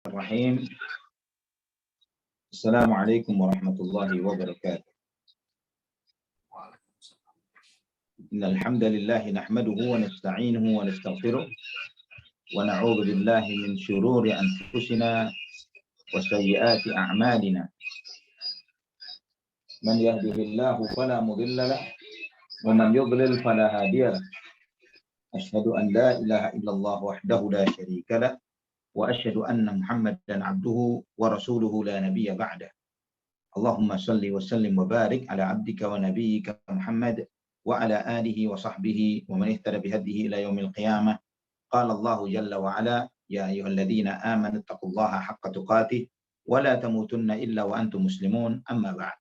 Bismillahirrahmanirrahim. Assalamualaikum warahmatullahi wabarakatuh. Innal hamdalillah nahmaduhu wa nasta'inuhu wa nastaghfiruh wa na'udzu billahi min shururi anfusina wa sayyiati a'malina. Man yahdihillahu fala mudilla lahu wa man yudlil fala hadiya lahu. Asyhadu an la ilaha illallah wahdahu la syarika lahu wa asyhadu anna Muhammadan abduhu wa rasuluhu la nabiyya ba'dah. Allahumma salli wa sallim wa barik ala abdika wa nabiyyika Muhammad wa ala alihi wa sahbihi wa man ihtada bihadihi ila yaumil qiyamah. Qala Allahu jalla wa ala ya ayyuhalladzina amanu taqullaha haqqa tuqatih wa la tamutunna illa wa antum muslimun, amma ba'd.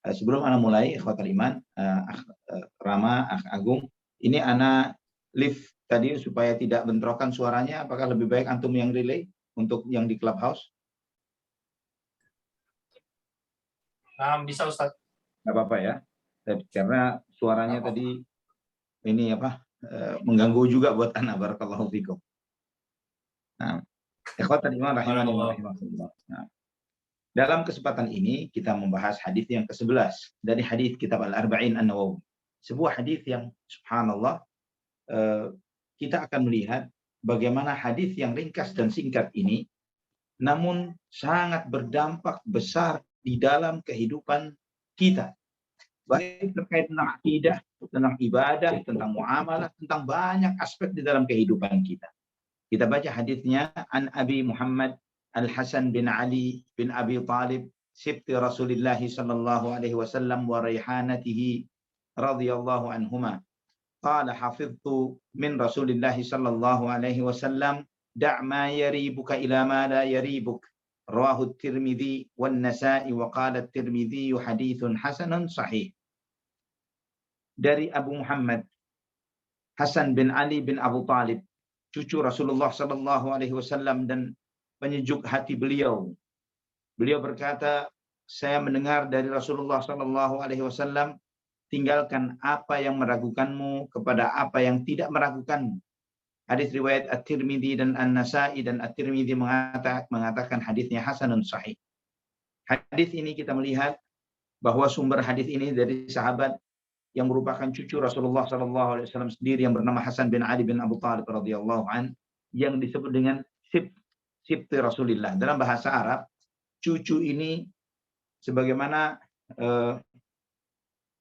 Sebelum ana mulai ikhwatal iman, Rama, Agung, ini ana live tadi supaya tidak bentrokan suaranya. Apakah lebih baik antum yang relay untuk yang di Clubhouse? Bisa Ustaz. Nggak apa-apa ya, karena suaranya tadi ini mengganggu juga buat anak. Barakallahu fikum. Nah, ikhwatal iman rahimahullah. Nah, dalam kesempatan ini kita membahas hadis yang ke-11 dari hadis kitab Al-Arba'in An-Nawawi. Sebuah hadis yang subhanallah, kita akan melihat bagaimana hadis yang ringkas dan singkat ini namun sangat berdampak besar di dalam kehidupan kita, baik terkait tentang akidah, tentang ibadah, tentang muamalah, tentang banyak aspek di dalam kehidupan kita. Kita baca hadisnya, an Abi Muhammad Al-Hasan bin Ali bin Abi Talib sibti Rasulillah sallallahu alaihi wasallam wa raihanatihi radhiyallahu anhuma. Qala hafidhtu min Rasulillah sallallahu alaihi wasallam da' ma yaribuka ila ma la yaribuk. Rawahu Tirmidzi wan Nasa'i wa qala Tirmidzi haditsun hasanun sahih. Dari Abu Muhammad Hasan bin Ali bin Abu Talib, cucu Rasulullah sallallahu alaihi wasallam dan penyejuk hati beliau. Beliau berkata, saya mendengar dari Rasulullah sallallahu alaihi wasallam, tinggalkan apa yang meragukanmu kepada apa yang tidak meragukanmu. Hadis riwayat At-Tirmidzi dan An-Nasa'i, dan At-Tirmidzi mengatakan hadisnya hasanun sahih. Hadis ini kita melihat bahwa sumber hadis ini dari sahabat yang merupakan cucu Rasulullah SAW sendiri yang bernama Hasan bin Ali bin Abu Talib radhiyallahu an, yang disebut dengan sibti Rasulillah. Dalam bahasa Arab, cucu ini sebagaimana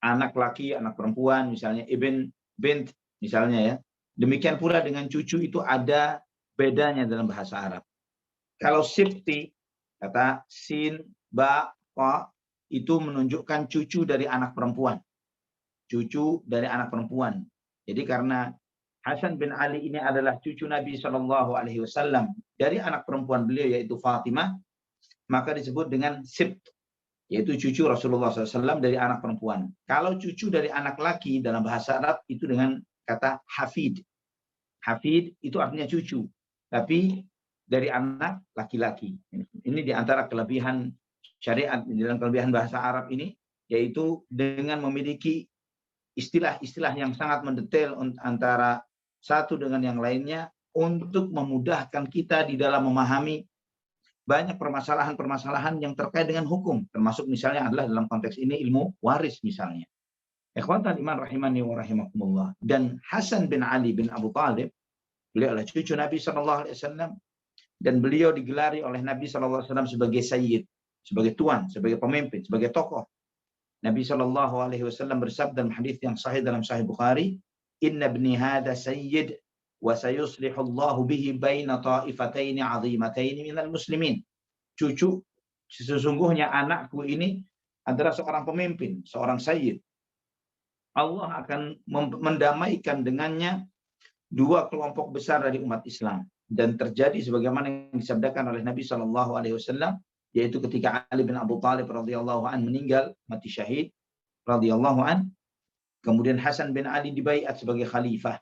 anak laki, anak perempuan, misalnya ibn, bint, misalnya ya. Demikian pula dengan cucu itu ada bedanya dalam bahasa Arab. Kalau sibti, kata sin, ba, fa, itu menunjukkan cucu dari anak perempuan. Cucu dari anak perempuan. Jadi karena Hasan bin Ali ini adalah cucu Nabi Shallallahu Alaihi Wasallam dari anak perempuan beliau yaitu Fatimah, maka disebut dengan sibt, yaitu cucu Rasulullah SAW dari anak perempuan. Kalau cucu dari anak laki dalam bahasa Arab itu dengan kata hafid. Hafid itu artinya cucu, tapi dari anak laki-laki. Ini diantara kelebihan syariat, dalam kelebihan bahasa Arab ini, yaitu dengan memiliki istilah-istilah yang sangat mendetail antara satu dengan yang lainnya untuk memudahkan kita di dalam memahami banyak permasalahan-permasalahan yang terkait dengan hukum, termasuk misalnya adalah dalam konteks ini ilmu waris misalnya. Ikhwatal iman rahimani wa rahimakumullah. Dan Hasan bin Ali bin Abu Talib, beliau adalah cucu Nabi SAW, dan beliau digelari oleh Nabi SAW sebagai sayyid, sebagai tuan, sebagai pemimpin, sebagai tokoh. Nabi SAW bersabda dalam hadis yang sahih dalam Sahih Bukhari, Inna ibni hada sayyid wa sayuslihu Allahu bihi baina ta'ifataini 'azimataini minal muslimin. Cucu, sesungguhnya anakku ini adalah seorang pemimpin, seorang sayyid. Allah akan mendamaikan dengannya dua kelompok besar dari umat Islam, dan terjadi sebagaimana yang disabdakan oleh Nabi SAW, yaitu ketika Ali bin Abu Talib radhiyallahu an meninggal mati syahid radhiyallahu an, kemudian Hasan bin Ali dibaiat sebagai khalifah,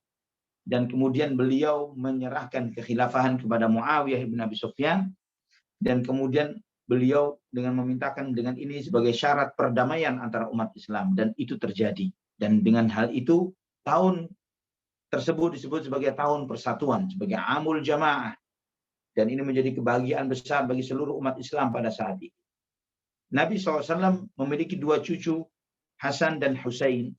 dan kemudian beliau menyerahkan kekhilafahan kepada Muawiyah bin Abi Sufyan, dan kemudian beliau dengan memintakan dengan ini sebagai syarat perdamaian antara umat Islam, dan itu terjadi. Dan dengan hal itu tahun tersebut disebut sebagai tahun persatuan, sebagai Amul Jamaah. Dan ini menjadi kebahagiaan besar bagi seluruh umat Islam pada saat itu. Nabi SAW memiliki dua cucu, Hasan dan Husain.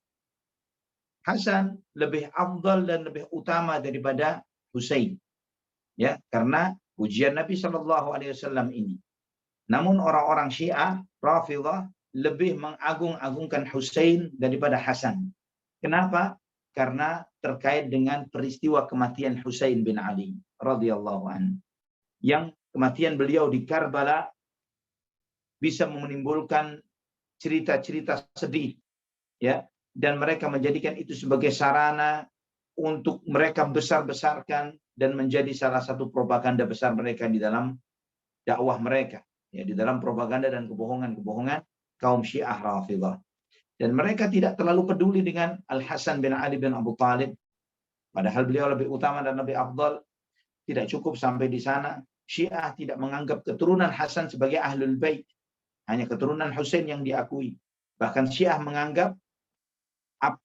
Hasan lebih afdal dan lebih utama daripada Husain, ya, karena ujian Nabi SAW ini. Namun orang-orang Syiah, Rafidhah, lebih mengagung-agungkan Husain daripada Hasan. Kenapa? Karena terkait dengan peristiwa kematian Husain bin Ali radhiyallahu anhu. Yang kematian beliau di Karbala bisa menimbulkan cerita-cerita sedih, ya, dan mereka menjadikan itu sebagai sarana untuk mereka besar-besarkan dan menjadi salah satu propaganda besar mereka di dalam dakwah mereka, ya, di dalam propaganda dan kebohongan-kebohongan kaum Syiah Rafidhah. Dan mereka tidak terlalu peduli dengan Al-Hasan bin Ali bin Abu Thalib, padahal beliau lebih utama dan lebih afdal. Tidak cukup sampai di sana. Syiah tidak menganggap keturunan Hasan sebagai Ahlul Bait, hanya keturunan Husain yang diakui. Bahkan Syiah menganggap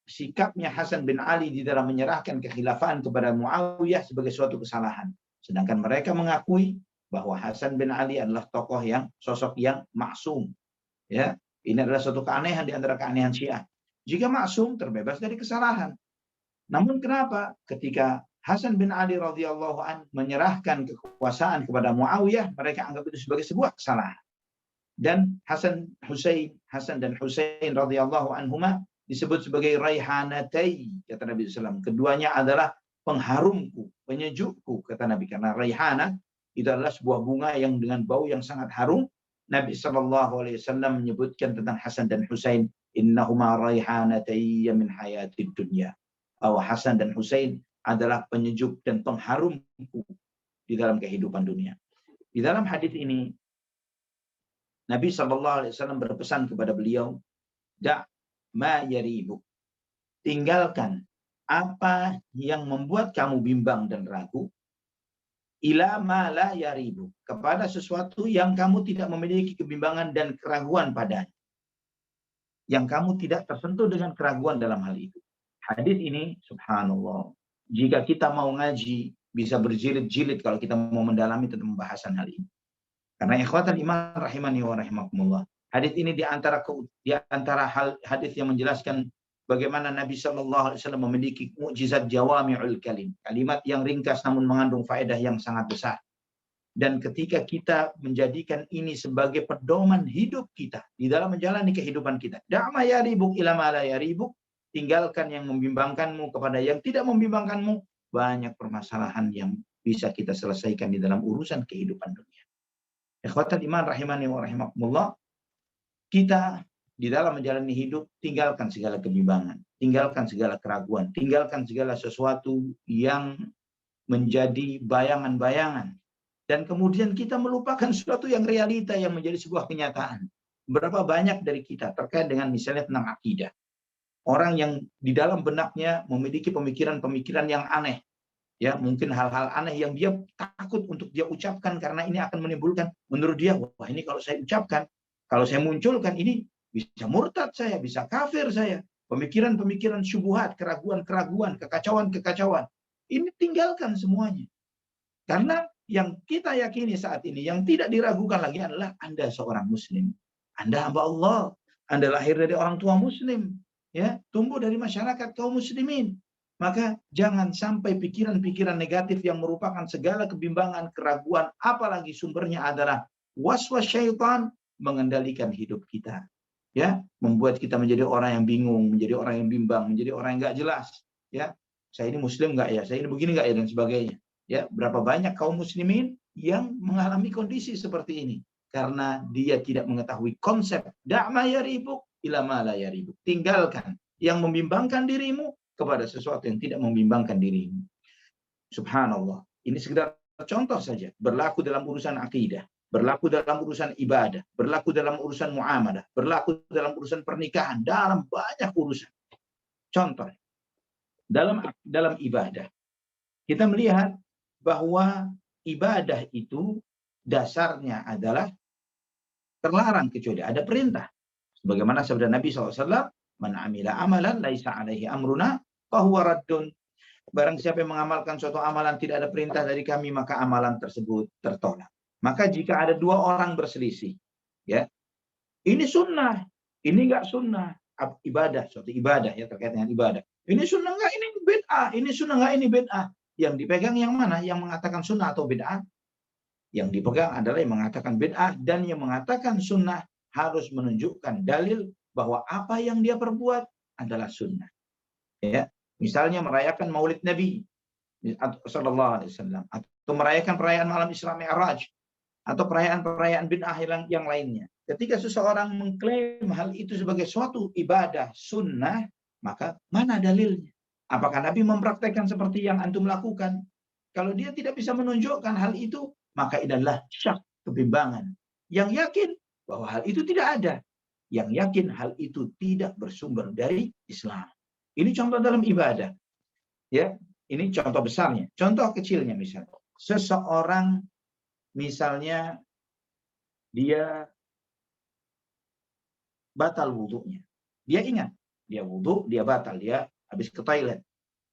sikapnya Hasan bin Ali di dalam menyerahkan kekhilafahan kepada Muawiyah sebagai suatu kesalahan. Sedangkan mereka mengakui bahwa Hasan bin Ali adalah tokoh yang sosok yang maksum. Ya, ini adalah suatu keanehan di antara keanehan Syiah. Jika maksum terbebas dari kesalahan. Namun kenapa ketika Hasan bin Ali radhiyallahu an menyerahkan kekuasaan kepada Muawiyah, mereka anggap itu sebagai sebuah kesalahan. Dan Hasan dan Husain radhiyallahu anhuma disebut sebagai raihanatai, kata Nabi SAW. Keduanya adalah pengharumku, penyejukku, kata Nabi. Karena raihana itu adalah sebuah bunga yang dengan bau yang sangat harum. Nabi SAW menyebutkan tentang Hasan dan Husain, innahuma raihanatai min hayatid dunya. Bahwa Hasan dan Husain adalah penyejuk dan pengharumku di dalam kehidupan dunia. Di dalam hadis ini, Nabi SAW berpesan kepada beliau, da' ma yaribuk, tinggalkan apa yang membuat kamu bimbang dan ragu, ila ma la yaribuk, kepada sesuatu yang kamu tidak memiliki kebimbangan dan keraguan padanya, yang kamu tidak tersentuh dengan keraguan dalam hal itu. Hadis ini, subhanallah, jika kita mau ngaji, bisa berjilid-jilid kalau kita mau mendalami tentang pembahasan hal ini. Karena ikhwatan iman rahimani wa rahimakumullah. Hadis ini di antara hadis yang menjelaskan bagaimana Nabi SAW memiliki mukjizat jawami'ul kalim. Kalimat yang ringkas namun mengandung faedah yang sangat besar. Dan ketika kita menjadikan ini sebagai pedoman hidup kita di dalam menjalani kehidupan kita. Da'ma yaribuk ila ma la yaribuk. Tinggalkan yang membimbangkanmu kepada yang tidak membimbangkanmu. Banyak permasalahan yang bisa kita selesaikan di dalam urusan kehidupan dunia. Ikhwatal iman rahimani wa rahimakumullah. Kita di dalam menjalani hidup, tinggalkan segala kebimbangan, tinggalkan segala keraguan, tinggalkan segala sesuatu yang menjadi bayangan-bayangan. Dan kemudian kita melupakan sesuatu yang realita yang menjadi sebuah kenyataan. Berapa banyak dari kita terkait dengan misalnya tentang akidah. Orang yang di dalam benaknya memiliki pemikiran-pemikiran yang aneh. Ya, mungkin hal-hal aneh yang dia takut untuk dia ucapkan karena ini akan menimbulkan, menurut dia, wah ini kalau saya ucapkan, kalau saya munculkan ini bisa murtad saya, bisa kafir saya. Pemikiran-pemikiran syubhat, keraguan-keraguan, kekacauan-kekacauan. Ini tinggalkan semuanya. Karena yang kita yakini saat ini, yang tidak diragukan lagi adalah Anda seorang muslim. Anda hamba Allah. Anda lahir dari orang tua muslim. Ya, tumbuh dari masyarakat kaum muslimin. Maka jangan sampai pikiran-pikiran negatif yang merupakan segala kebimbangan, keraguan, apalagi sumbernya adalah waswas syaitan mengendalikan hidup kita. Ya, membuat kita menjadi orang yang bingung, menjadi orang yang bimbang, menjadi orang yang nggak jelas. Ya, saya ini muslim nggak ya? Saya ini begini nggak ya? Dan sebagainya. Ya, berapa banyak kaum muslimin yang mengalami kondisi seperti ini karena dia tidak mengetahui konsep da'ma yaribuk ila ma la yaribuk. Tinggalkan yang membimbangkan dirimu kepada sesuatu yang tidak membimbangkan dirimu. Subhanallah. Ini sekedar contoh saja. Berlaku dalam urusan akidah, berlaku dalam urusan ibadah, berlaku dalam urusan muamalah, berlaku dalam urusan pernikahan, dalam banyak urusan. Contoh, dalam ibadah, kita melihat bahwa ibadah itu dasarnya adalah terlarang kecuali ada perintah. Sebagaimana sabda Nabi SAW, man amila amalan laisa alaihi amruna fahuwa raddun. Barang siapa yang mengamalkan suatu amalan tidak ada perintah dari kami, maka amalan tersebut tertolak. Maka jika ada dua orang berselisih, ya, ini sunnah, ini enggak sunnah, ibadah, suatu ibadah ya terkait dengan ibadah. Ini sunnah enggak, ini bid'ah, ini sunnah enggak, ini bid'ah. Yang dipegang yang mana? Yang mengatakan sunnah atau bid'ah? Yang dipegang adalah yang mengatakan bid'ah, dan yang mengatakan sunnah harus menunjukkan dalil bahwa apa yang dia perbuat adalah sunnah. Ya, misalnya merayakan Maulid Nabi sallallahu alaihi wasallam, atau merayakan perayaan malam Isra Mi'raj, atau perayaan-perayaan bid'ah yang lainnya. Ketika seseorang mengklaim hal itu sebagai suatu ibadah sunnah, maka mana dalilnya? Apakah Nabi mempraktekkan seperti yang antum lakukan? Kalau dia tidak bisa menunjukkan hal itu, maka ini adalah syak, kebimbangan. Yang yakin bahwa hal itu tidak ada. Yang yakin hal itu tidak bersumber dari Islam. Ini contoh dalam ibadah. Ya, ini contoh besarnya. Contoh kecilnya misalnya. Seseorang misalnya dia batal wudhunya. Dia ingat, dia wudhu, dia batal, dia habis ke toilet,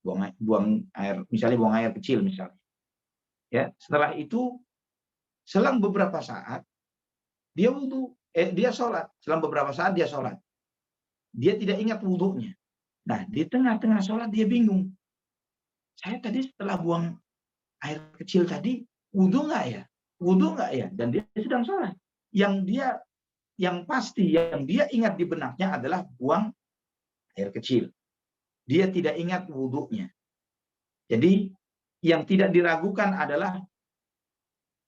buang air, misalnya buang air kecil misalnya. Ya, setelah itu selang beberapa saat dia wudhu, dia sholat. Selang beberapa saat dia sholat. Dia tidak ingat wudhunya. Nah, di tengah-tengah sholat dia bingung. Saya tadi setelah buang air kecil tadi wudhu nggak ya? Wudhu nggak ya? Dan dia sedang sholat. Yang pasti yang dia ingat di benaknya adalah buang air kecil. Dia tidak ingat wudhunya. Jadi yang tidak diragukan adalah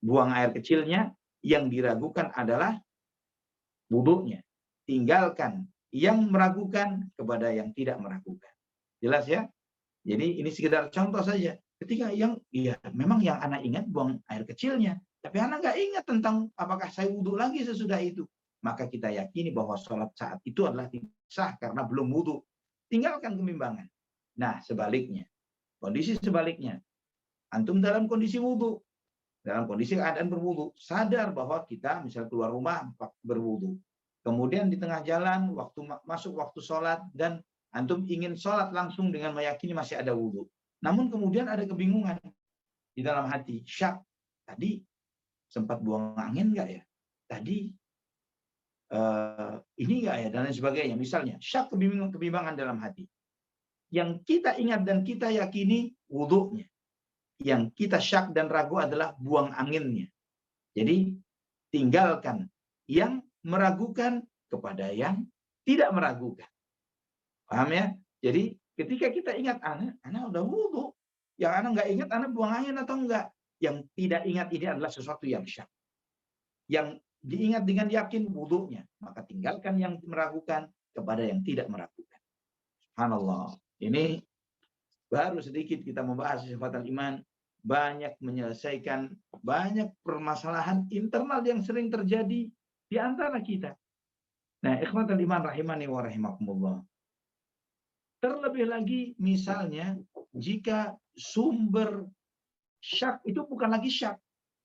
buang air kecilnya, yang diragukan adalah wudhunya. Tinggalkan yang meragukan kepada yang tidak meragukan. Jelas ya? Jadi ini sekedar contoh saja. Ketika memang yang anak ingat buang air kecilnya, tapi anak nggak ingat tentang apakah saya wudhu lagi sesudah itu. Maka kita yakini bahwa sholat saat itu adalah tidak sah karena belum wudhu. Tinggalkan kebimbangan. Nah, sebaliknya. Kondisi sebaliknya. Antum dalam kondisi wudhu. Dalam kondisi keadaan berwudhu. Sadar bahwa kita misalnya keluar rumah berwudhu. Kemudian di tengah jalan, masuk waktu sholat, dan antum ingin sholat langsung dengan meyakini masih ada wudhu. Namun kemudian ada kebingungan di dalam hati. Syak, tadi sempat buang angin nggak ya? Tadi ini enggak ya, dan lain sebagainya. Misalnya, syak, kebimbangan dalam hati. Yang kita ingat dan kita yakini wudhunya. Yang kita syak dan ragu adalah buang anginnya. Jadi, tinggalkan yang meragukan kepada yang tidak meragukan. Paham ya? Jadi, ketika kita ingat anak udah wudhu. Yang anak nggak ingat, anak buang angin atau enggak. Yang tidak ingat ini adalah sesuatu yang syak. Yang diingat dengan yakin wudhunya, maka tinggalkan yang meragukan kepada yang tidak meragukan. Subhanallah. Ini baru sedikit kita membahas sifat iman, banyak menyelesaikan banyak permasalahan internal yang sering terjadi di antara kita. Nah, ikhwatal iman rahimani wa rahimakumullah. Terlebih lagi misalnya jika sumber syak itu bukan lagi syak,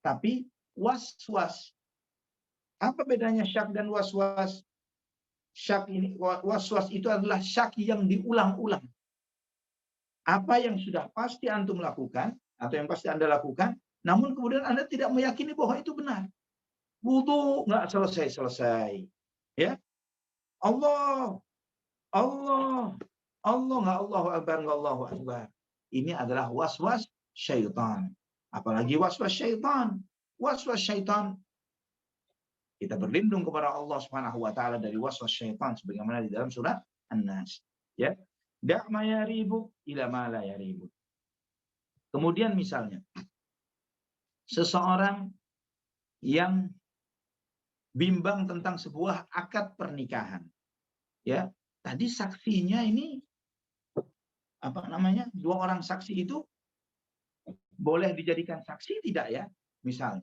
tapi was-was. Apa bedanya syak dan was-was? Syak ini, was-was itu adalah syak yang diulang-ulang. Apa yang sudah pasti antum lakukan atau yang pasti Anda lakukan, namun kemudian Anda tidak meyakini bahwa itu benar. Wudu nggak selesai-selesai. Ya. Allah nggak Allahu Akbar, nggak Allahu Akbar. Ini adalah was-was syaitan. Apalagi was-was syaitan. Was-was syaitan. Kita berlindung kepada Allah Subhanahu wa taala dari waswas syaitan sebagaimana di dalam surah An-Nas. Ya. Da' ma yaribu ila ma la yaribu. Kemudian misalnya seseorang yang bimbang tentang sebuah akad pernikahan. Ya, tadi saksinya ini dua orang saksi itu boleh dijadikan saksi tidak ya? Misalnya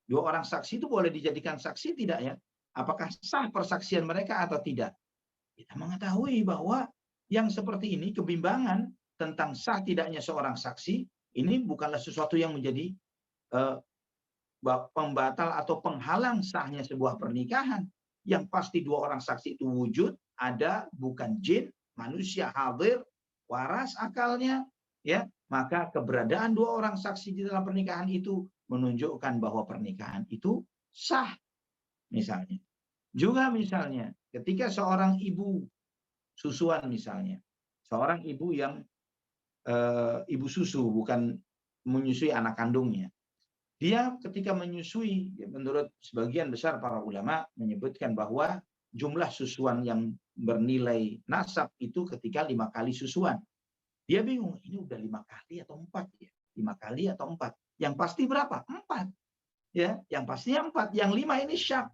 dua orang saksi itu boleh dijadikan saksi tidak ya? Apakah sah persaksian mereka atau tidak? Kita mengetahui bahwa yang seperti ini, kebimbangan tentang sah tidaknya seorang saksi, ini bukanlah sesuatu yang menjadi pembatal atau penghalang sahnya sebuah pernikahan. Yang pasti dua orang saksi itu wujud, ada, bukan jin, manusia hadir, waras akalnya, ya, maka keberadaan dua orang saksi di dalam pernikahan itu menunjukkan bahwa pernikahan itu sah. Misalnya juga misalnya ketika seorang ibu susuan misalnya, seorang ibu yang ibu susu, bukan menyusui anak kandungnya, dia ketika menyusui, menurut sebagian besar para ulama menyebutkan bahwa jumlah susuan yang bernilai nasab itu ketika 5 kali susuan. Dia bingung, ini udah 5 kali atau 4 ya? 5 kali atau 4? Yang pasti berapa? 4. Ya, yang pastinya 4. Yang 5 ini syak.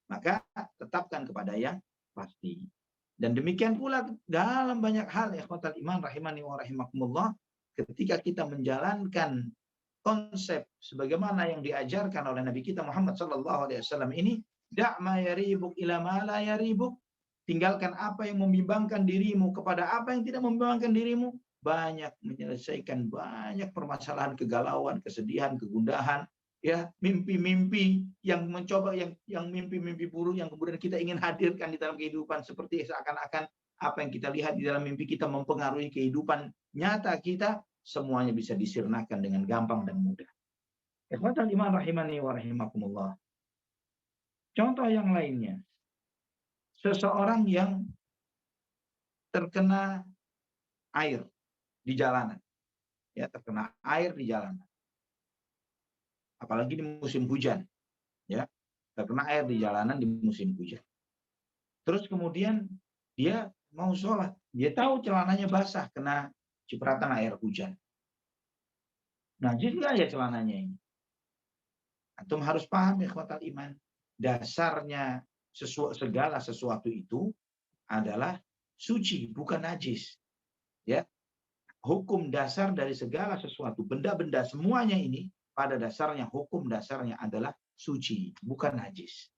Maka tetapkan kepada yang pasti. Dan demikian pula dalam banyak hal, ikhwatal iman rahimani wa rahimakumullah, ketika kita menjalankan konsep sebagaimana yang diajarkan oleh Nabi kita Muhammad sallallahu alaihi wasallam ini, da' ma yaribuk ila ma la yaribuk, tinggalkan apa yang membimbangkan dirimu kepada apa yang tidak membimbangkan dirimu, banyak menyelesaikan banyak permasalahan, kegalauan, kesedihan, kegundahan, ya, mimpi-mimpi yang mencoba, yang mimpi-mimpi buruk yang kemudian kita ingin hadirkan di dalam kehidupan, seperti seakan-akan apa yang kita lihat di dalam mimpi kita mempengaruhi kehidupan nyata kita, semuanya bisa disirnakan dengan gampang dan mudah. Ikhwatal iman rahimani wa rahimakumullah. Contoh yang lainnya, seseorang yang terkena air di jalanan, ya, terkena air di jalanan, apalagi di musim hujan, ya, terkena air di jalanan di musim hujan. Terus kemudian dia mau sholat, dia tahu celananya basah kena cipratan air hujan. Najis nggak ya celananya ini? Antum harus paham ya ikhwatal iman, dasarnya segala sesuatu itu adalah suci, bukan najis. Ya, hukum dasar dari segala sesuatu, benda-benda semuanya ini pada dasarnya, hukum dasarnya adalah suci, bukan najis.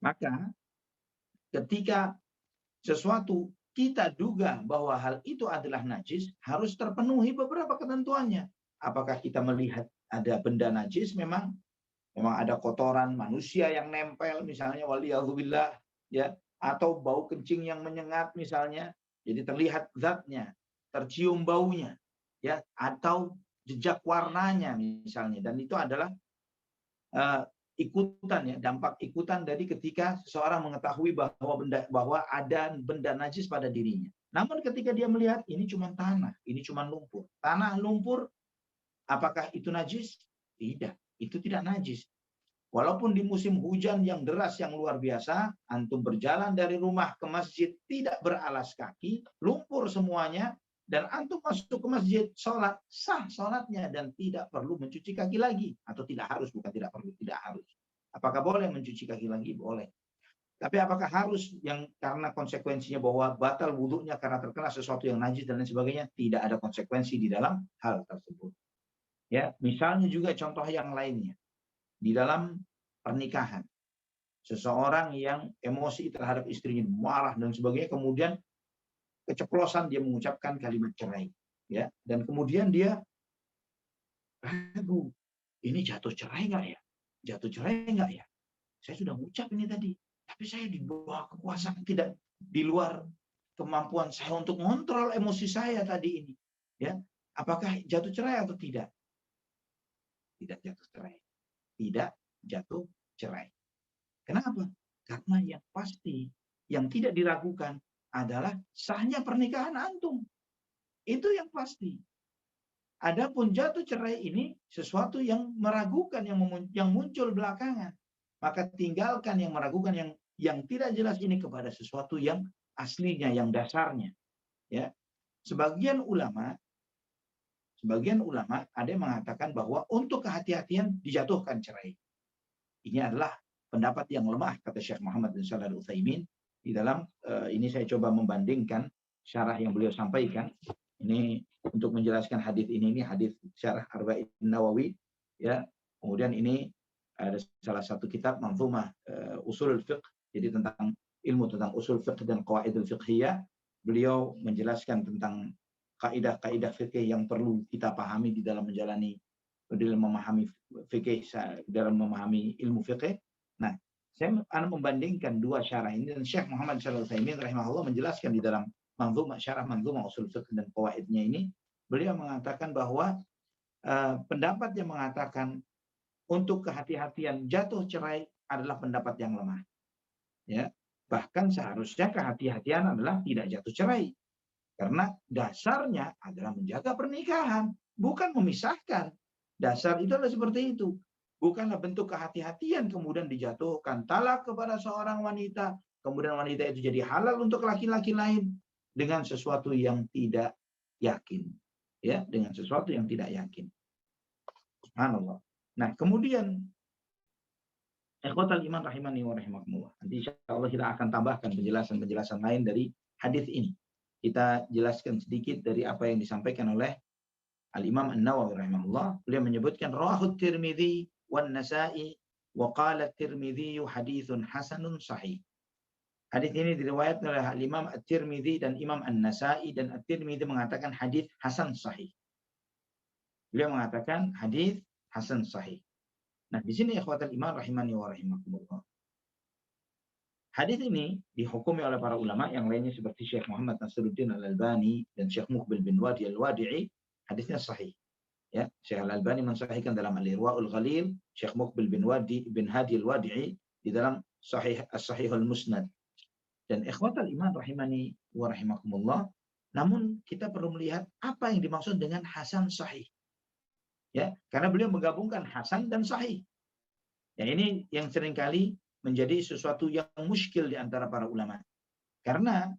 Maka ketika sesuatu kita duga bahwa hal itu adalah najis, harus terpenuhi beberapa ketentuannya. Apakah kita melihat ada benda najis, memang ada kotoran manusia yang nempel misalnya, waliyadzubillah, ya, atau bau kencing yang menyengat misalnya, jadi terlihat zatnya, tercium baunya, ya, atau jejak warnanya misalnya, dan itu adalah ikutan, ya, dampak ikutan dari ketika seseorang mengetahui bahwa ada benda najis pada dirinya. Namun ketika dia melihat ini cuma tanah, ini cuma lumpur, tanah lumpur, apakah itu najis? Tidak, itu tidak najis. Walaupun di musim hujan yang deras yang luar biasa, antum berjalan dari rumah ke masjid tidak beralas kaki, lumpur semuanya, dan antum masuk ke masjid, sholat, sah sholatnya, dan tidak perlu mencuci kaki lagi. Atau tidak harus, bukan tidak perlu, tidak harus. Apakah boleh mencuci kaki lagi? Boleh. Tapi apakah harus yang karena konsekuensinya bahwa batal wudhunya karena terkena sesuatu yang najis dan lain sebagainya? Tidak ada konsekuensi di dalam hal tersebut. Ya, misalnya juga contoh yang lainnya. Di dalam pernikahan, seseorang yang emosi terhadap istrinya, marah dan sebagainya, kemudian keceplosan dia mengucapkan kalimat cerai, ya, dan kemudian dia ragu, ini jatuh cerai nggak ya? Jatuh cerai nggak ya? Saya sudah mengucap ini tadi, tapi saya di bawah kekuasaan, tidak di luar kemampuan saya untuk mengontrol emosi saya tadi ini, ya. Apakah jatuh cerai atau tidak? Tidak jatuh cerai. Tidak jatuh cerai. Kenapa? Karena yang pasti, yang tidak diragukan adalah sahnya pernikahan antum. Itu yang pasti. Adapun jatuh cerai ini sesuatu yang meragukan, yang muncul belakangan. Maka tinggalkan yang meragukan, yang tidak jelas ini kepada sesuatu yang aslinya, yang dasarnya. Ya, sebagian ulama ada yang mengatakan bahwa untuk kehati-hatian dijatuhkan cerai. Ini adalah pendapat yang lemah, kata Syekh Muhammad bin Shalih Al-Utsaimin. Di dalam ini saya coba membandingkan syarah yang beliau sampaikan. Ini untuk menjelaskan hadis ini hadis syarah Arba'in Nawawi, ya. Kemudian ini ada salah satu kitab Manzumah Ushul Fiqh, jadi tentang ilmu tentang usul fiqh dan qawaidul fiqhiyah. Beliau menjelaskan tentang kaidah-kaidah fikih yang perlu kita pahami di dalam memahami fikih, dalam memahami ilmu fikih. Nah, saya akan membandingkan dua syarah ini, dan Syekh Muhammad Shalih Al-Utsaimin rahimahullah menjelaskan di dalam syarah Manzumah Ushul Fiqh dan Qawaidnya ini, beliau mengatakan bahwa pendapat yang mengatakan untuk kehati-hatian jatuh cerai adalah pendapat yang lemah. Ya, bahkan seharusnya kehati-hatian adalah tidak jatuh cerai. Karena dasarnya adalah menjaga pernikahan, bukan memisahkan. Dasar itu adalah seperti itu. Bukanlah bentuk kehati-hatian kemudian dijatuhkan talak kepada seorang wanita, kemudian wanita itu jadi halal untuk laki-laki lain dengan sesuatu yang tidak yakin. Ya, dengan sesuatu yang tidak yakin. Subhanallah. Nah, kemudian ikhwatal iman rahimani wa rahimakumullah. Nanti insyaallah kita akan tambahkan penjelasan-penjelasan lain dari hadis ini. Kita jelaskan sedikit dari apa yang disampaikan oleh Al-Imam An-Nawawi rahimahullah. Beliau menyebutkan rawahu Tirmidzi wan Nasa'i wa qala Tirmidzi haditsun hasanun sahih. Hadis ini diriwayatkan oleh Al-Imam At-Tirmidzi dan Imam An-Nasa'i, dan At-Tirmidzi mengatakan hadis hasan sahih. Beliau mengatakan hadis hasan sahih. Nah, di sini ikhwatal iman rahimani wa rahimakumullah. Hadis ini dihukumi oleh para ulama yang lainnya seperti Syekh Muhammad Nasruddin Al-Albani dan Syekh Muqbil bin Wadi Al-Wadi'i, hadisnya sahih. Ya, Syekh Al-Albani mensahihkan dalam Al-Irwaul Ghalil, Syekh Muqbil bin Hadi Al-Wadi'i di dalam Sahih As-Sahihul Musnad. Dan ikhwatal iman rahimani wa rahimakumullah, namun kita perlu melihat apa yang dimaksud dengan hasan sahih. Ya, karena beliau menggabungkan hasan dan sahih. Ya, ini yang seringkali menjadi sesuatu yang muskil di antara para ulama. Karena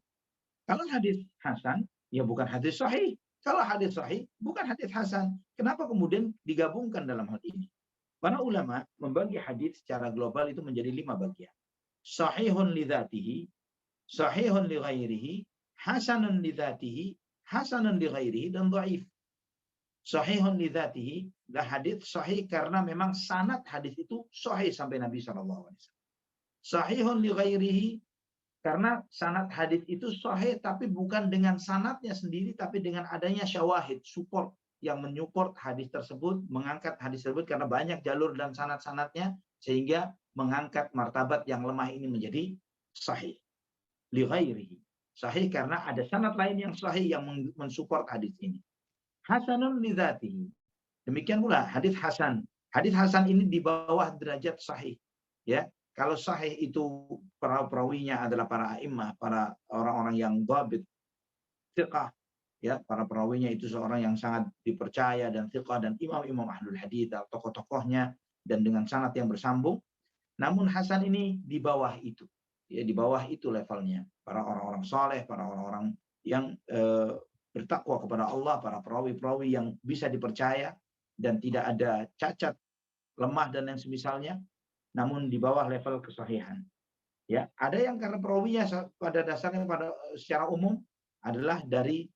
kalau hadis hasan, ya bukan hadis sahih. Kalau hadis sahih, bukan hadis hasan. Kenapa kemudian digabungkan dalam hal ini? Para ulama membagi hadis secara global itu menjadi 5 bagian. Sahihun li dzatihi, sahihun li ghairihi, hasanun li dzatihi, hasanun li ghairihi, dan dhaif. Sahihun li dzatihi, hadis sahih karena memang sanad hadis itu sahih sampai Nabi SAW. Sahihun li ghairihi, karena sanad hadis itu sahih tapi bukan dengan sanadnya sendiri, tapi dengan adanya syawahid, support yang menyupport hadis tersebut, mengangkat hadis tersebut karena banyak jalur dan sanad-sanadnya sehingga mengangkat martabat yang lemah ini menjadi sahih. Li ghairihi, sahih karena ada sanad lain yang sahih yang mensupport hadis ini. Hasanun li dzatihi. Demikian pula hadis hasan. Hadis hasan ini di bawah derajat sahih. Ya, kalau sahih itu perawinya adalah para a'immah, para orang-orang yang dhabit, thiqah, ya, para perawinya itu seorang yang sangat dipercaya dan thiqah dan imam-imam ahlul hadits, tokoh-tokohnya, dan dengan sanad yang bersambung. Namun hasan ini di bawah itu. Ya, di bawah itu levelnya. Para orang-orang saleh, para orang-orang yang bertakwa kepada Allah, para perawi-perawi yang bisa dipercaya dan tidak ada cacat, lemah dan yang semisalnya, namun di bawah level kesahihan. Ya, ada yang karena perawinya pada dasarnya secara umum adalah dari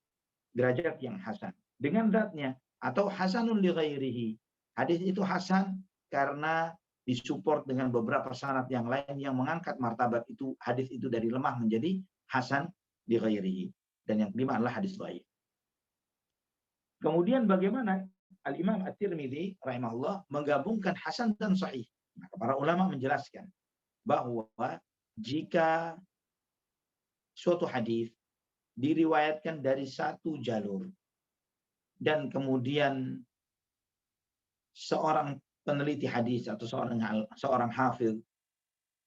derajat yang hasan dengan zatnya, atau hasanun li ghairihi. Hadis itu hasan karena disupport dengan beberapa sanad yang lain yang mengangkat martabat itu, hadis itu dari lemah menjadi hasan li ghairihi. Dan yang kelima adalah hadis dhaif. Kemudian bagaimana Al-Imam At-Tirmidzi rahimahullah menggabungkan hasan dan sahih. Nah, para ulama menjelaskan bahwa jika suatu hadis diriwayatkan dari satu jalur dan kemudian seorang peneliti hadis atau seorang hafidz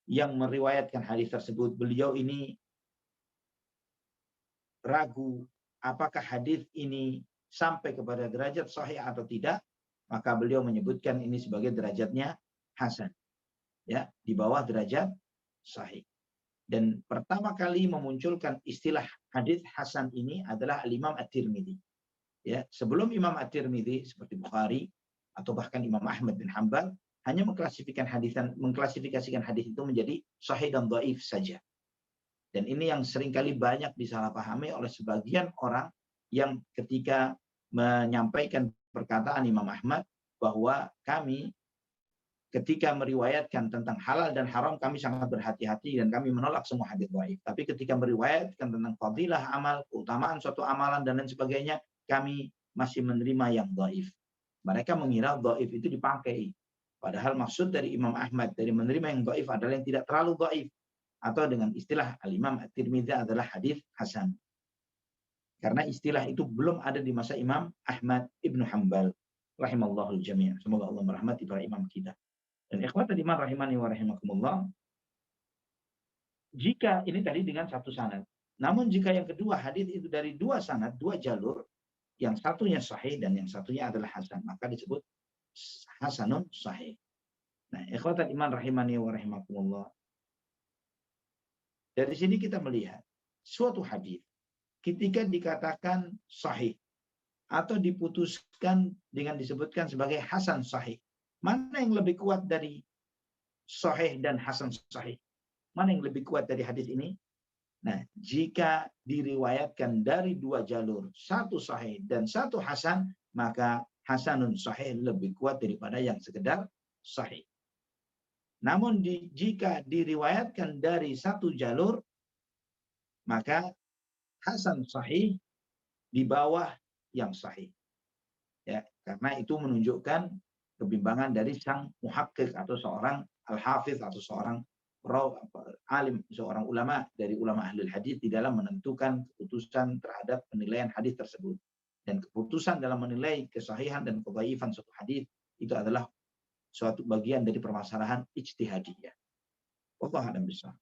yang meriwayatkan hadis tersebut, beliau ini ragu apakah hadis ini sampai kepada derajat sahih atau tidak, maka beliau menyebutkan ini sebagai derajatnya hasan, ya, di bawah derajat sahih. Dan pertama kali memunculkan istilah hadis hasan ini adalah Al-Imam At-Tirmidzi. Ya, sebelum Imam At-Tirmidzi seperti Bukhari atau bahkan Imam Ahmad bin Hanbal hanya mengklasifikasikan hadis itu menjadi sahih dan dhaif saja. Dan ini yang seringkali banyak disalahpahami oleh sebagian orang yang ketika menyampaikan perkataan Imam Ahmad bahwa kami ketika meriwayatkan tentang halal dan haram kami sangat berhati-hati dan kami menolak semua hadis dhaif. Tapi ketika meriwayatkan tentang fadilah amal, keutamaan suatu amalan dan lain sebagainya, kami masih menerima yang dhaif. Mereka mengira dhaif itu dipakai. Padahal maksud dari Imam Ahmad dari menerima yang dhaif adalah yang tidak terlalu dhaif, atau dengan istilah Al-Imam At-Tirmidzi adalah hadis hasan. Karena istilah itu belum ada di masa Imam Ahmad Ibnu Hanbal rahimahullahu jami'. Semoga Allah merahmati para imam kita. Dan ikhwatal iman rahimani wa rahimakumullah, jika ini tadi dengan satu sanad. Namun jika yang kedua hadis itu dari dua sanad, dua jalur, yang satunya sahih dan yang satunya adalah hasan, maka disebut hasanun sahih. Nah, ikhwatal iman rahimani wa rahimakumullah. Dari sini kita melihat suatu hadis ketika dikatakan sahih atau diputuskan dengan disebutkan sebagai hasan sahih, mana yang lebih kuat dari sahih dan hasan sahih? Mana yang lebih kuat dari hadis ini? Nah, jika diriwayatkan dari dua jalur, satu sahih dan satu hasan, maka hasanun sahih lebih kuat daripada yang sekedar sahih. Namun jika diriwayatkan dari satu jalur, maka hasan sahih di bawah yang sahih. Ya, karena itu menunjukkan kebimbangan dari sang muhakkik atau seorang al-hafiz atau seorang alim, seorang ulama dari ulama ahli hadis di dalam menentukan keputusan terhadap penilaian hadis tersebut. Dan keputusan dalam menilai kesahihan dan kedhaifan suatu hadis itu adalah suatu bagian dari permasalahan ijtihadiyah. Wallahu a'lam bishawab.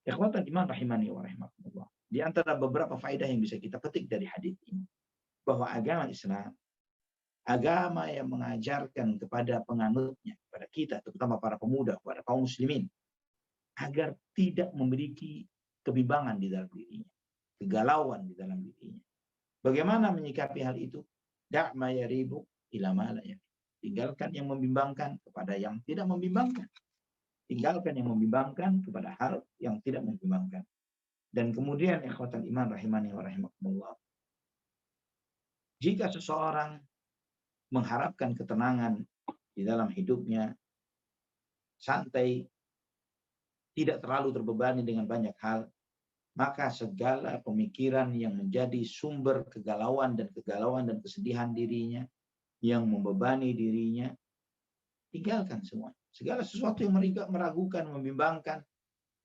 Ikhwatan iman rahimani wa rahimakumullah. Di antara beberapa faedah yang bisa kita petik dari hadis ini, bahwa agama Islam agama yang mengajarkan kepada penganutnya, kepada kita, terutama para pemuda, kepada kaum muslimin, agar tidak memiliki kebimbangan di dalam dirinya, kegalauan di dalam dirinya. Bagaimana menyikapi hal itu? Da'ma yaribu ila ma la yarib. Tinggalkan yang membimbangkan kepada yang tidak membimbangkan. Tinggalkan yang membimbangkan kepada hal yang tidak membimbangkan. Dan kemudian ikhwatal iman rahimani wa rahimakumullah. Jika seseorang mengharapkan ketenangan di dalam hidupnya, santai, tidak terlalu terbebani dengan banyak hal, maka segala pemikiran yang menjadi sumber kegalauan dan kesedihan dirinya, yang membebani dirinya, tinggalkan semua. Segala sesuatu yang meragukan, membimbangkan,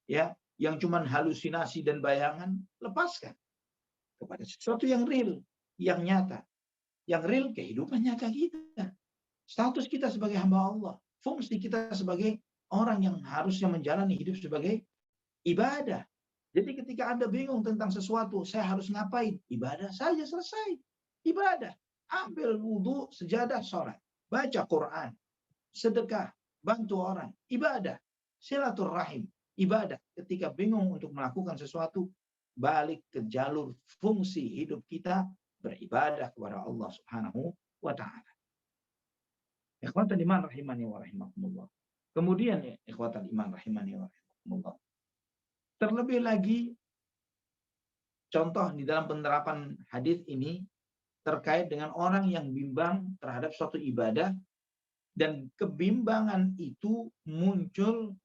ya, yang cuma halusinasi dan bayangan, lepaskan kepada sesuatu yang real, yang nyata. Yang real kehidupan nyata kita. Status kita sebagai hamba Allah. Fungsi kita sebagai orang yang harusnya menjalani hidup sebagai ibadah. Jadi ketika Anda bingung tentang sesuatu, saya harus ngapain? Ibadah saja, selesai. Ibadah. Ambil wudhu, sejadah, sholat. Baca Quran. Sedekah. Bantu orang. Ibadah. Silaturrahim. Ibadah. Ketika bingung untuk melakukan sesuatu, balik ke jalur fungsi hidup kita, beribadah kepada Allah Subhanahu wa ta'ala. Ikhwatan iman rahimani wa rahimakumullah. Kemudian ya, ikhwatan iman rahimani wa rahimakumullah. Terlebih lagi, contoh di dalam penerapan hadis ini terkait dengan orang yang bimbang terhadap suatu ibadah, dan kebimbangan itu muncul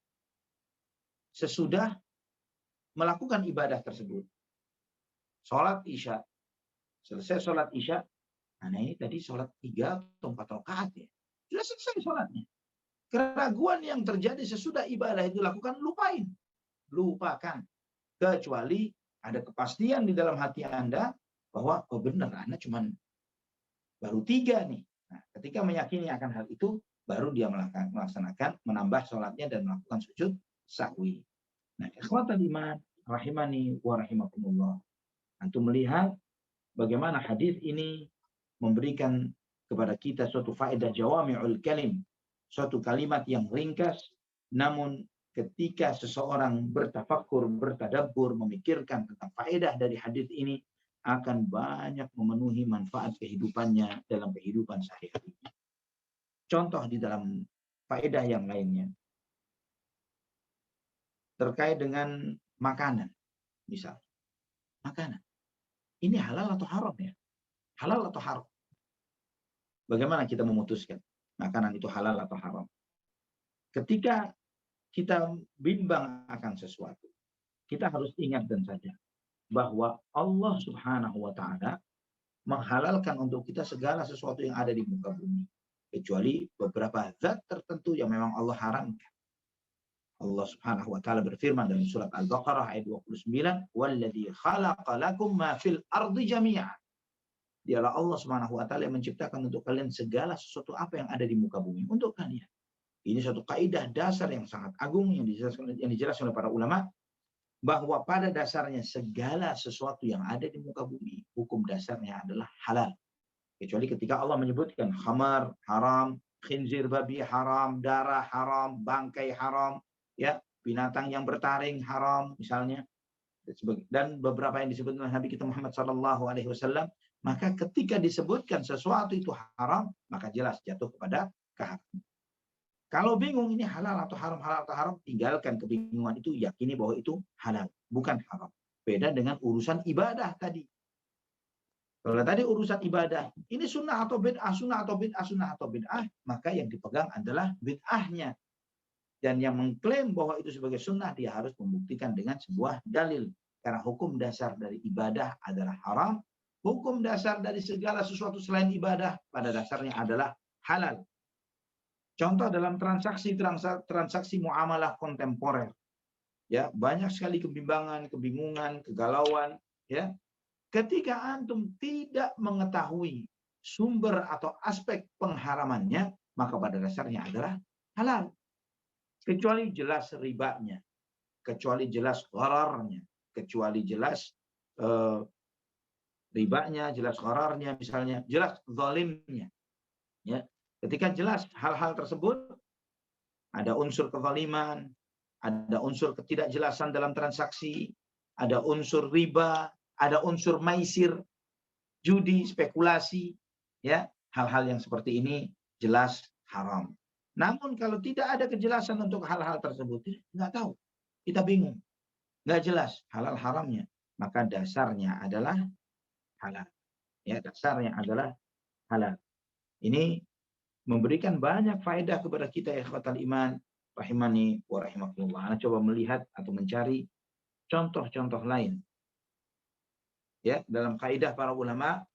sesudah melakukan ibadah tersebut. Sholat Isya. Selesai sholat Isya, nah ini tadi sholat 3 atau 4 rakaat ya. Sudah selesai sholatnya. Keraguan yang terjadi sesudah ibadah itu lakukan, lupakan. Kecuali ada kepastian di dalam hati Anda bahwa, oh benar, Anda cuma baru 3 nih. Nah, ketika meyakini akan hal itu, baru dia melaksanakan, menambah sholatnya dan melakukan sujud sahwi. Nah, ikhwatan iman rahimani wa rahimakumullah. Antum melihat bagaimana hadis ini memberikan kepada kita suatu faedah jawami'ul kalim, suatu kalimat yang ringkas, namun ketika seseorang bertafakkur, bertadabbur, memikirkan tentang faedah dari hadis ini, akan banyak memenuhi manfaat kehidupannya dalam kehidupan sehari-hari. Contoh di dalam faedah yang lainnya, terkait dengan makanan, misal makanan. Ini halal atau haram ya? Halal atau haram? Bagaimana kita memutuskan makanan itu halal atau haram? Ketika kita bimbang akan sesuatu, kita harus ingat dan sadar bahwa Allah Subhanahu wa ta'ala menghalalkan untuk kita segala sesuatu yang ada di muka bumi, kecuali beberapa zat tertentu yang memang Allah haramkan. Allah Subhanahu wa taala berfirman dalam surat Al-Baqarah ayat 29, "Walladzi khalaqa lakum ma fil ardi jami'a." Dialah Allah Subhanahu wa taala yang menciptakan untuk kalian segala sesuatu apa yang ada di muka bumi untuk kalian. Ini suatu kaidah dasar yang sangat agung yang dijelaskan oleh para ulama, bahwa pada dasarnya segala sesuatu yang ada di muka bumi, hukum dasarnya adalah halal. Kecuali ketika Allah menyebutkan khamar haram, khinzir babi haram, darah haram, bangkai haram, ya, binatang yang bertaring haram misalnya, dan beberapa yang disebut oleh Nabi kita Muhammad SAW. Maka ketika disebutkan sesuatu itu haram, maka jelas jatuh kepada keharaman. Kalau bingung ini halal atau haram, tinggalkan kebingungan itu, yakini bahwa itu halal, bukan haram. Beda dengan urusan ibadah tadi. Kalau tadi urusan ibadah, ini sunnah atau bid'ah, sunnah atau bid'ah, sunnah atau bid'ah, maka yang dipegang adalah bid'ahnya. Dan yang mengklaim bahwa itu sebagai sunnah, dia harus membuktikan dengan sebuah dalil. Karena hukum dasar dari ibadah adalah haram, hukum dasar dari segala sesuatu selain ibadah pada dasarnya adalah halal. Contoh dalam transaksi muamalah kontemporer, ya, banyak sekali kebimbangan, kebingungan, kegalauan, ya. Ketika antum tidak mengetahui sumber atau aspek pengharamannya, maka pada dasarnya adalah halal. Kecuali jelas ribanya, kecuali jelas ghararnya, kecuali jelas ribanya, jelas ghararnya misalnya, jelas zalimnya, ya. Ketika jelas hal-hal tersebut, ada unsur kezaliman, ada unsur ketidakjelasan dalam transaksi, ada unsur riba, ada unsur maisir, judi, spekulasi, ya, hal-hal yang seperti ini jelas haram. Namun kalau tidak ada kejelasan untuk hal-hal tersebut, nggak tahu, kita bingung, nggak jelas halal haramnya, maka dasarnya adalah halal. Ya, dasarnya adalah halal. Ini memberikan banyak faedah kepada kita ya ikhwatal iman rahimani wa rahimakumullah. Anda coba melihat atau mencari contoh-contoh lain. Ya, dalam kaidah para ulama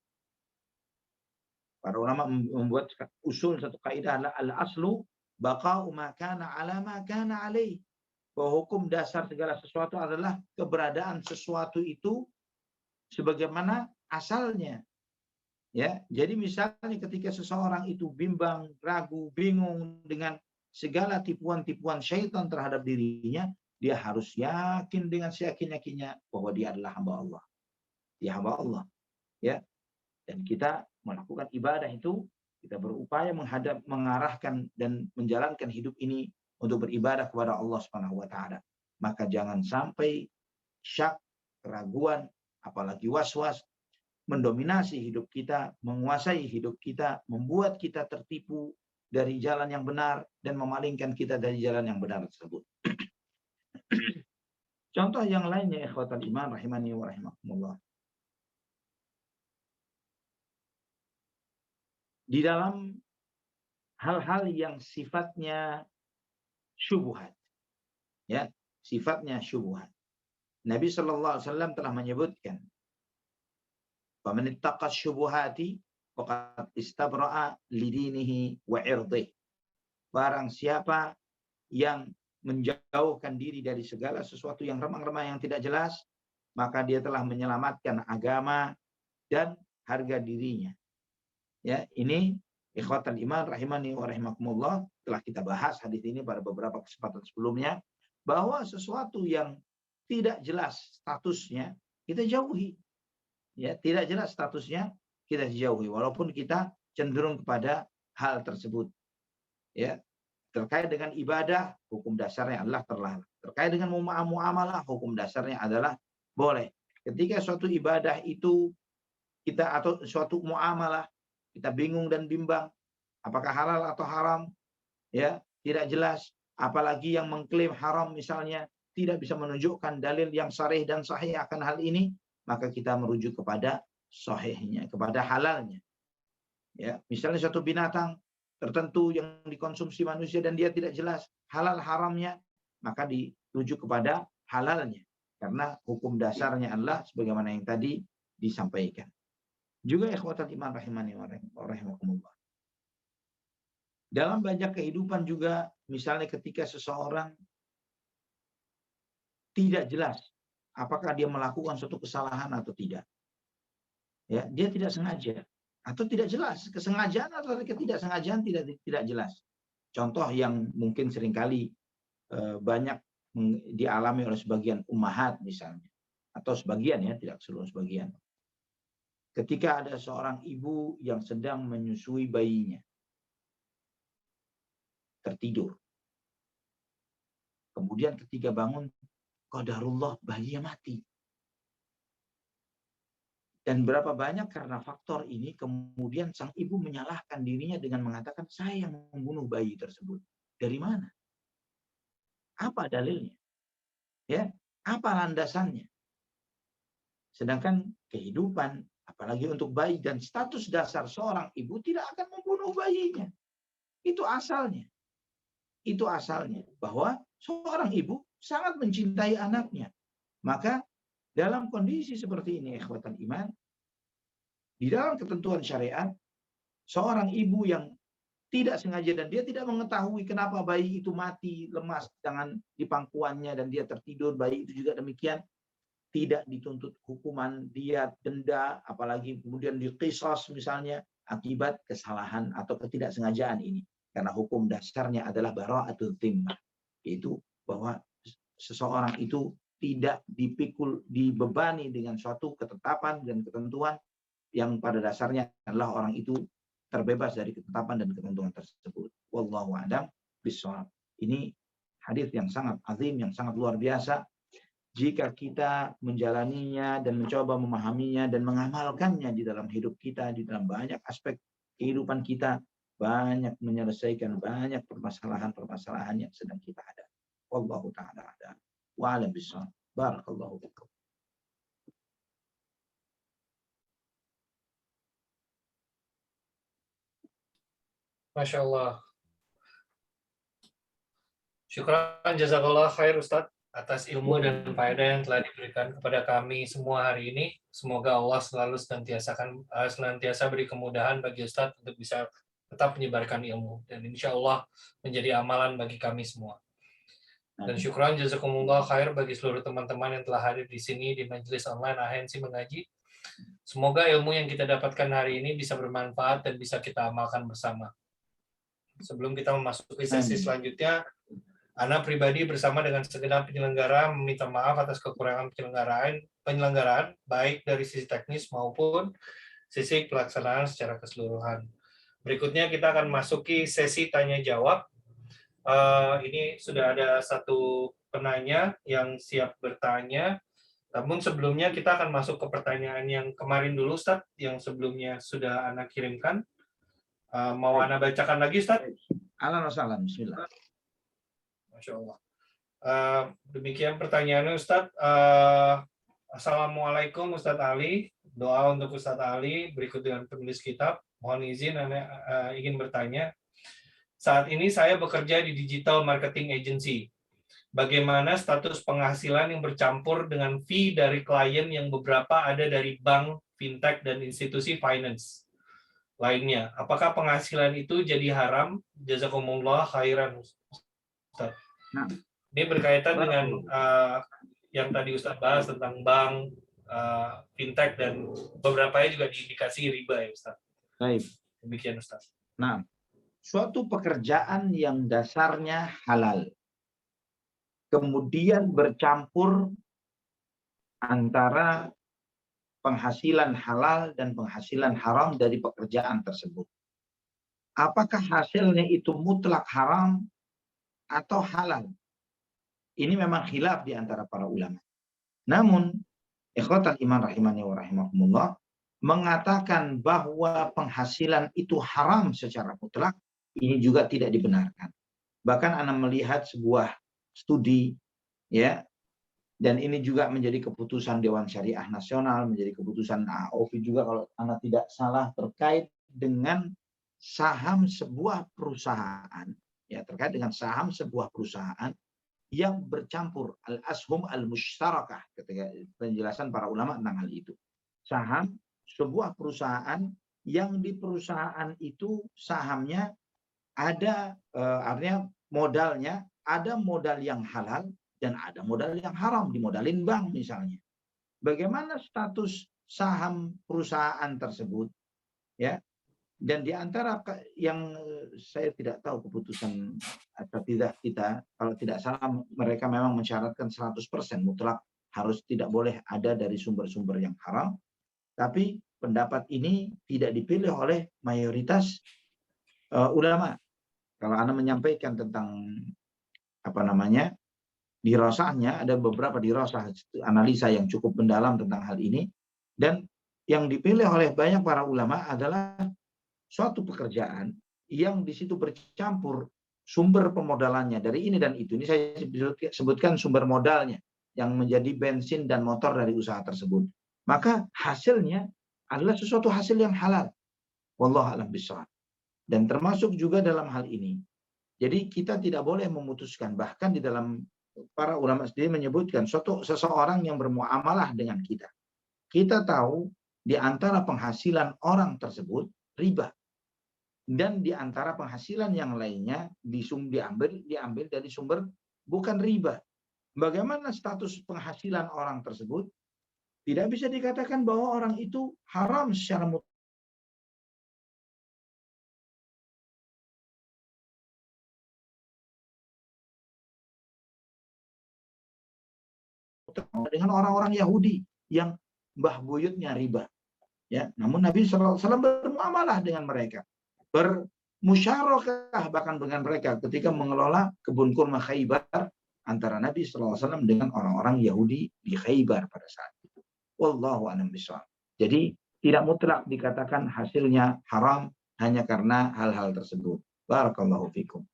membuat usul satu kaidah adalah al-aslu baqa'u ma kana 'ala ma kana 'alaih. Bahwa hukum dasar segala sesuatu adalah keberadaan sesuatu itu sebagaimana asalnya. Ya, jadi misalnya ketika seseorang itu bimbang, ragu, bingung dengan segala tipuan-tipuan syaitan terhadap dirinya, dia harus yakin dengan seyakin-yakinnya bahwa dia adalah hamba Allah. Dia hamba Allah, ya. Dan kita melakukan ibadah itu, kita berupaya mengarahkan dan menjalankan hidup ini untuk beribadah kepada Allah Subhanahu wa taala. Maka jangan sampai syak, keraguan, apalagi was-was mendominasi hidup kita, menguasai hidup kita, membuat kita tertipu dari jalan yang benar dan memalingkan kita dari jalan yang benar tersebut. Contoh yang lainnya ikhwatal iman rahimani wa rahimakumullah. Di dalam hal-hal yang sifatnya syubhat, ya, sifatnya syubhat. Nabi sallallahu alaihi wasallam telah menyebutkan, "Faman ittaqa syubuhati faqad istabra'a lidinihi wa 'irdih." Barang siapa yang menjauhkan diri dari segala sesuatu yang remang-remang yang tidak jelas, maka dia telah menyelamatkan agama dan harga dirinya. Ya, ini ikhwatal iman rahimani wa rahimakumullah, telah kita bahas hadis ini pada beberapa kesempatan sebelumnya, bahwa sesuatu yang tidak jelas statusnya kita jauhi. Ya, tidak jelas statusnya kita jauhi walaupun kita cenderung kepada hal tersebut. Ya, terkait dengan ibadah, hukum dasarnya adalah terlarang. Terkait dengan muamalah, hukum dasarnya adalah boleh. Ketika suatu ibadah itu kita atau suatu muamalah kita bingung dan bimbang, apakah halal atau haram, ya, tidak jelas, apalagi yang mengklaim haram misalnya tidak bisa menunjukkan dalil yang sharih dan sahih akan hal ini, maka kita merujuk kepada sahihnya, kepada halalnya. Ya, misalnya suatu binatang tertentu yang dikonsumsi manusia dan dia tidak jelas halal haramnya, maka dirujuk kepada halalnya. Karena hukum dasarnya adalah sebagaimana yang tadi disampaikan. Juga ikhwatal iman rahimani wa rahimakumullah. Dalam banyak kehidupan juga, misalnya ketika seseorang tidak jelas apakah dia melakukan suatu kesalahan atau tidak. Ya, dia tidak sengaja atau tidak jelas, kesengajaan atau ketidaksengajaan tidak jelas. Contoh yang mungkin seringkali banyak dialami oleh sebagian ummahat misalnya, atau sebagian ya, tidak seluruh sebagian. Ketika ada seorang ibu yang sedang menyusui bayinya, tertidur. Kemudian ketika bangun, qadarullah bayinya mati. Dan berapa banyak karena faktor ini kemudian sang ibu menyalahkan dirinya dengan mengatakan saya yang membunuh bayi tersebut. Dari mana? Apa dalilnya? Ya, apa landasannya? Sedangkan kehidupan, apalagi untuk bayi dan status dasar seorang ibu tidak akan membunuh bayinya. Itu asalnya. Itu asalnya bahwa seorang ibu sangat mencintai anaknya. Maka dalam kondisi seperti ini, ikhwatan iman, di dalam ketentuan syariat, seorang ibu yang tidak sengaja dan dia tidak mengetahui kenapa bayi itu mati, lemas tangan di pangkuannya dan dia tertidur, bayi itu juga demikian, tidak dituntut hukuman, dia denda, apalagi kemudian diqisas misalnya akibat kesalahan atau ketidaksengajaan ini. Karena hukum dasarnya adalah bara'atul dhimmah, yaitu bahwa seseorang itu tidak dipikul, dibebani dengan suatu ketetapan dan ketentuan yang pada dasarnya adalah orang itu terbebas dari ketetapan dan ketentuan tersebut. Wallahu a'lam bishawab. Ini hadis yang sangat azim, yang sangat luar biasa. Jika kita menjalaninya dan mencoba memahaminya dan mengamalkannya di dalam hidup kita, di dalam banyak aspek kehidupan kita, banyak menyelesaikan banyak permasalahan-permasalahan yang sedang kita hadapi. Wallahu ta'ala a'lam. Wa'alam bishawab. Barakallahu fikum. Masya Allah. Syukran jazakallah khair Ustadz atas ilmu dan faedah yang telah diberikan kepada kami semua hari ini. Semoga Allah selalu senantiasa beri kemudahan bagi Ustadz untuk bisa tetap menyebarkan ilmu dan insya Allah menjadi amalan bagi kami semua. Dan syukran jazakumullah khair bagi seluruh teman-teman yang telah hadir di sini di majelis online Ahensi Mengaji. Semoga ilmu yang kita dapatkan hari ini bisa bermanfaat dan bisa kita amalkan bersama. Sebelum kita memasuki sesi selanjutnya, Ana pribadi bersama dengan segenap penyelenggara meminta maaf atas kekurangan penyelenggaraan baik dari sisi teknis maupun sisi pelaksanaan secara keseluruhan. Berikutnya kita akan masuki sesi tanya jawab. Ini sudah ada satu penanya yang siap bertanya. Namun sebelumnya kita akan masuk ke pertanyaan yang kemarin dulu, Ustadz, yang sebelumnya sudah Ana kirimkan. Mau Ana bacakan lagi, Ustadz? Alhamdulillah, bismillah. Masya Allah. Demikian pertanyaannya, Ustadz. Assalamualaikum, Ustadz Ali. Doa untuk Ustadz Ali berikut dengan penulis kitab. Mohon izin, Ana ingin bertanya. Saat ini saya bekerja di digital marketing agency. Bagaimana status penghasilan yang bercampur dengan fee dari klien yang beberapa ada dari bank, fintech, dan institusi finance lainnya? Apakah penghasilan itu jadi haram? Jazakumullah khairan, Ustaz. Nah, ini berkaitan dengan yang tadi Ustaz bahas tentang bank, fintech, dan beberapa juga diindikasi riba ya Ustaz. Baik. Demikian Ustaz. Nah, suatu pekerjaan yang dasarnya halal, kemudian bercampur antara penghasilan halal dan penghasilan haram dari pekerjaan tersebut. Apakah hasilnya itu mutlak haram atau halal? Ini memang khilaf di antara para ulama. Namun, ikhwatal iman rahimani wa rahimakumullah, mengatakan bahwa penghasilan itu haram secara mutlak, ini juga tidak dibenarkan. Bahkan Anda melihat sebuah studi, ya, dan ini juga menjadi keputusan Dewan Syariah Nasional, menjadi keputusan AOF juga kalau Anda tidak salah, terkait dengan saham sebuah perusahaan, ya, terkait dengan saham sebuah perusahaan yang bercampur al-ashum al-mushtarakah, ketika penjelasan para ulama tentang hal itu. Saham sebuah perusahaan yang di perusahaan itu sahamnya ada artinya modalnya ada modal yang halal dan ada modal yang haram, dimodalin bank misalnya. Bagaimana status saham perusahaan tersebut? Ya, dan di antara yang saya tidak tahu keputusan atau tidak kita, kalau tidak salah mereka memang mensyaratkan 100% mutlak harus tidak boleh ada dari sumber-sumber yang haram. Tapi pendapat ini tidak dipilih oleh mayoritas ulama. Kalau Anda menyampaikan tentang apa namanya dirasanya, ada beberapa dirasah analisa yang cukup mendalam tentang hal ini, dan yang dipilih oleh banyak para ulama adalah suatu pekerjaan yang di situ bercampur sumber pemodalannya dari ini dan itu. Ini saya sebutkan sumber modalnya yang menjadi bensin dan motor dari usaha tersebut. Maka hasilnya adalah sesuatu hasil yang halal. Wallahu a'lam bishawab. Dan termasuk juga dalam hal ini. Jadi kita tidak boleh memutuskan, bahkan di dalam para ulama sendiri menyebutkan seseorang yang bermuamalah dengan kita. Kita tahu di antara penghasilan orang tersebut riba. Dan di antara penghasilan yang lainnya diambil dari sumber bukan riba. Bagaimana status penghasilan orang tersebut? Tidak bisa dikatakan bahwa orang itu haram secara mutlak. Dengan orang-orang Yahudi yang mbah buyutnya riba. Ya, namun Nabi SAW bermuamalah dengan mereka. Bermusyarakah bahkan dengan mereka ketika mengelola kebun kurma Khaybar antara Nabi SAW dengan orang-orang Yahudi di Khaybar pada saat itu. Wallahu a'lam bishawab. Jadi tidak mutlak dikatakan hasilnya haram hanya karena hal-hal tersebut. Barakallahu fikum.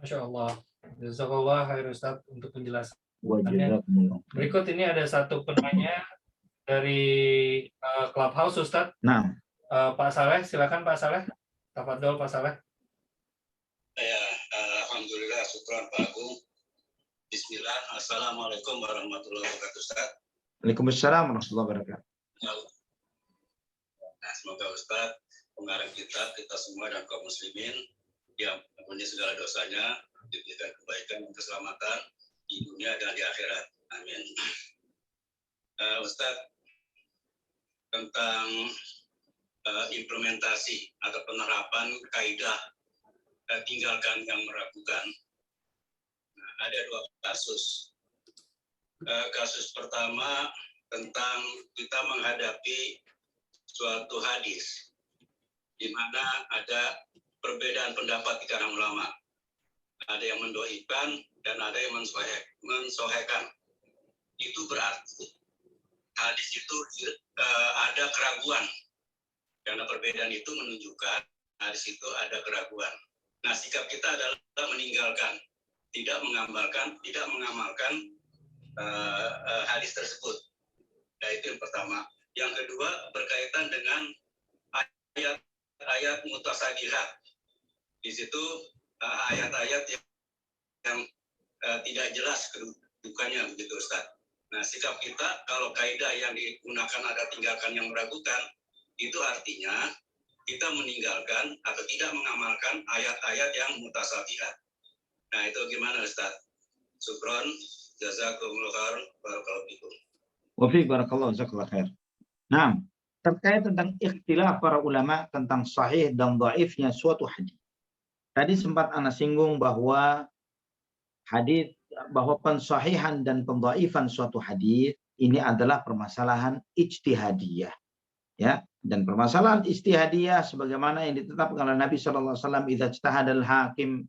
Masya Allah. Jazakallah khair Ustaz untuk penjelasannya. Wajazakumullah. Berikut ini ada satu penanya dari Clubhouse Ustaz. Nah, Pak Saleh, silakan Pak Saleh. Tafadhol Pak Saleh. Ya, alhamdulillah, syukran Pak Agung. Bismillah, assalamualaikum warahmatullahi wabarakatuh Ustaz. Waalaikumsalam warahmatullahi wabarakatuh. Nah, semoga Ustaz, pengarang kita semua dan kaum muslimin yang mempunyai segala dosanya diberikan kebaikan dan keselamatan di dunia dan di akhirat. Amin. Ustaz, tentang implementasi atau penerapan kaidah tinggalkan yang meragukan. Nah, ada dua kasus. Kasus pertama tentang kita menghadapi suatu hadis di mana ada perbedaan pendapat di kalangan ulama. Ada yang mendoikan dan ada yang mensohekan. Itu berarti hadis itu ada keraguan. Karena perbedaan itu menunjukkan hadis itu ada keraguan. Nah, sikap kita adalah meninggalkan, tidak mengamalkan hadis tersebut. Nah, itu yang pertama. Yang kedua berkaitan dengan ayat mutasabihat. Di situ ayat-ayat yang tidak jelas kedudukannya, begitu Ustaz. Nah, sikap kita kalau kaidah yang digunakan ada tinggalkan yang meragukan, itu artinya kita meninggalkan atau tidak mengamalkan ayat-ayat yang mutasabihat. Nah, itu gimana Ustaz? Syukron, jazakumullah khair, barakallahu fikum. Wa fi barakallahu jazakallahu khair. Nah, terkait tentang ikhtilaf para ulama tentang sahih dan dhaifnya suatu hadis. Tadi sempat Ana singgung bahwa pensahihan dan pendhaifan suatu hadis ini adalah permasalahan ijtihadiyah. Ya, dan permasalahan ijtihadiyah sebagaimana yang ditetapkan oleh Nabi sallallahu alaihi wasallam, idza ijtahadal hakim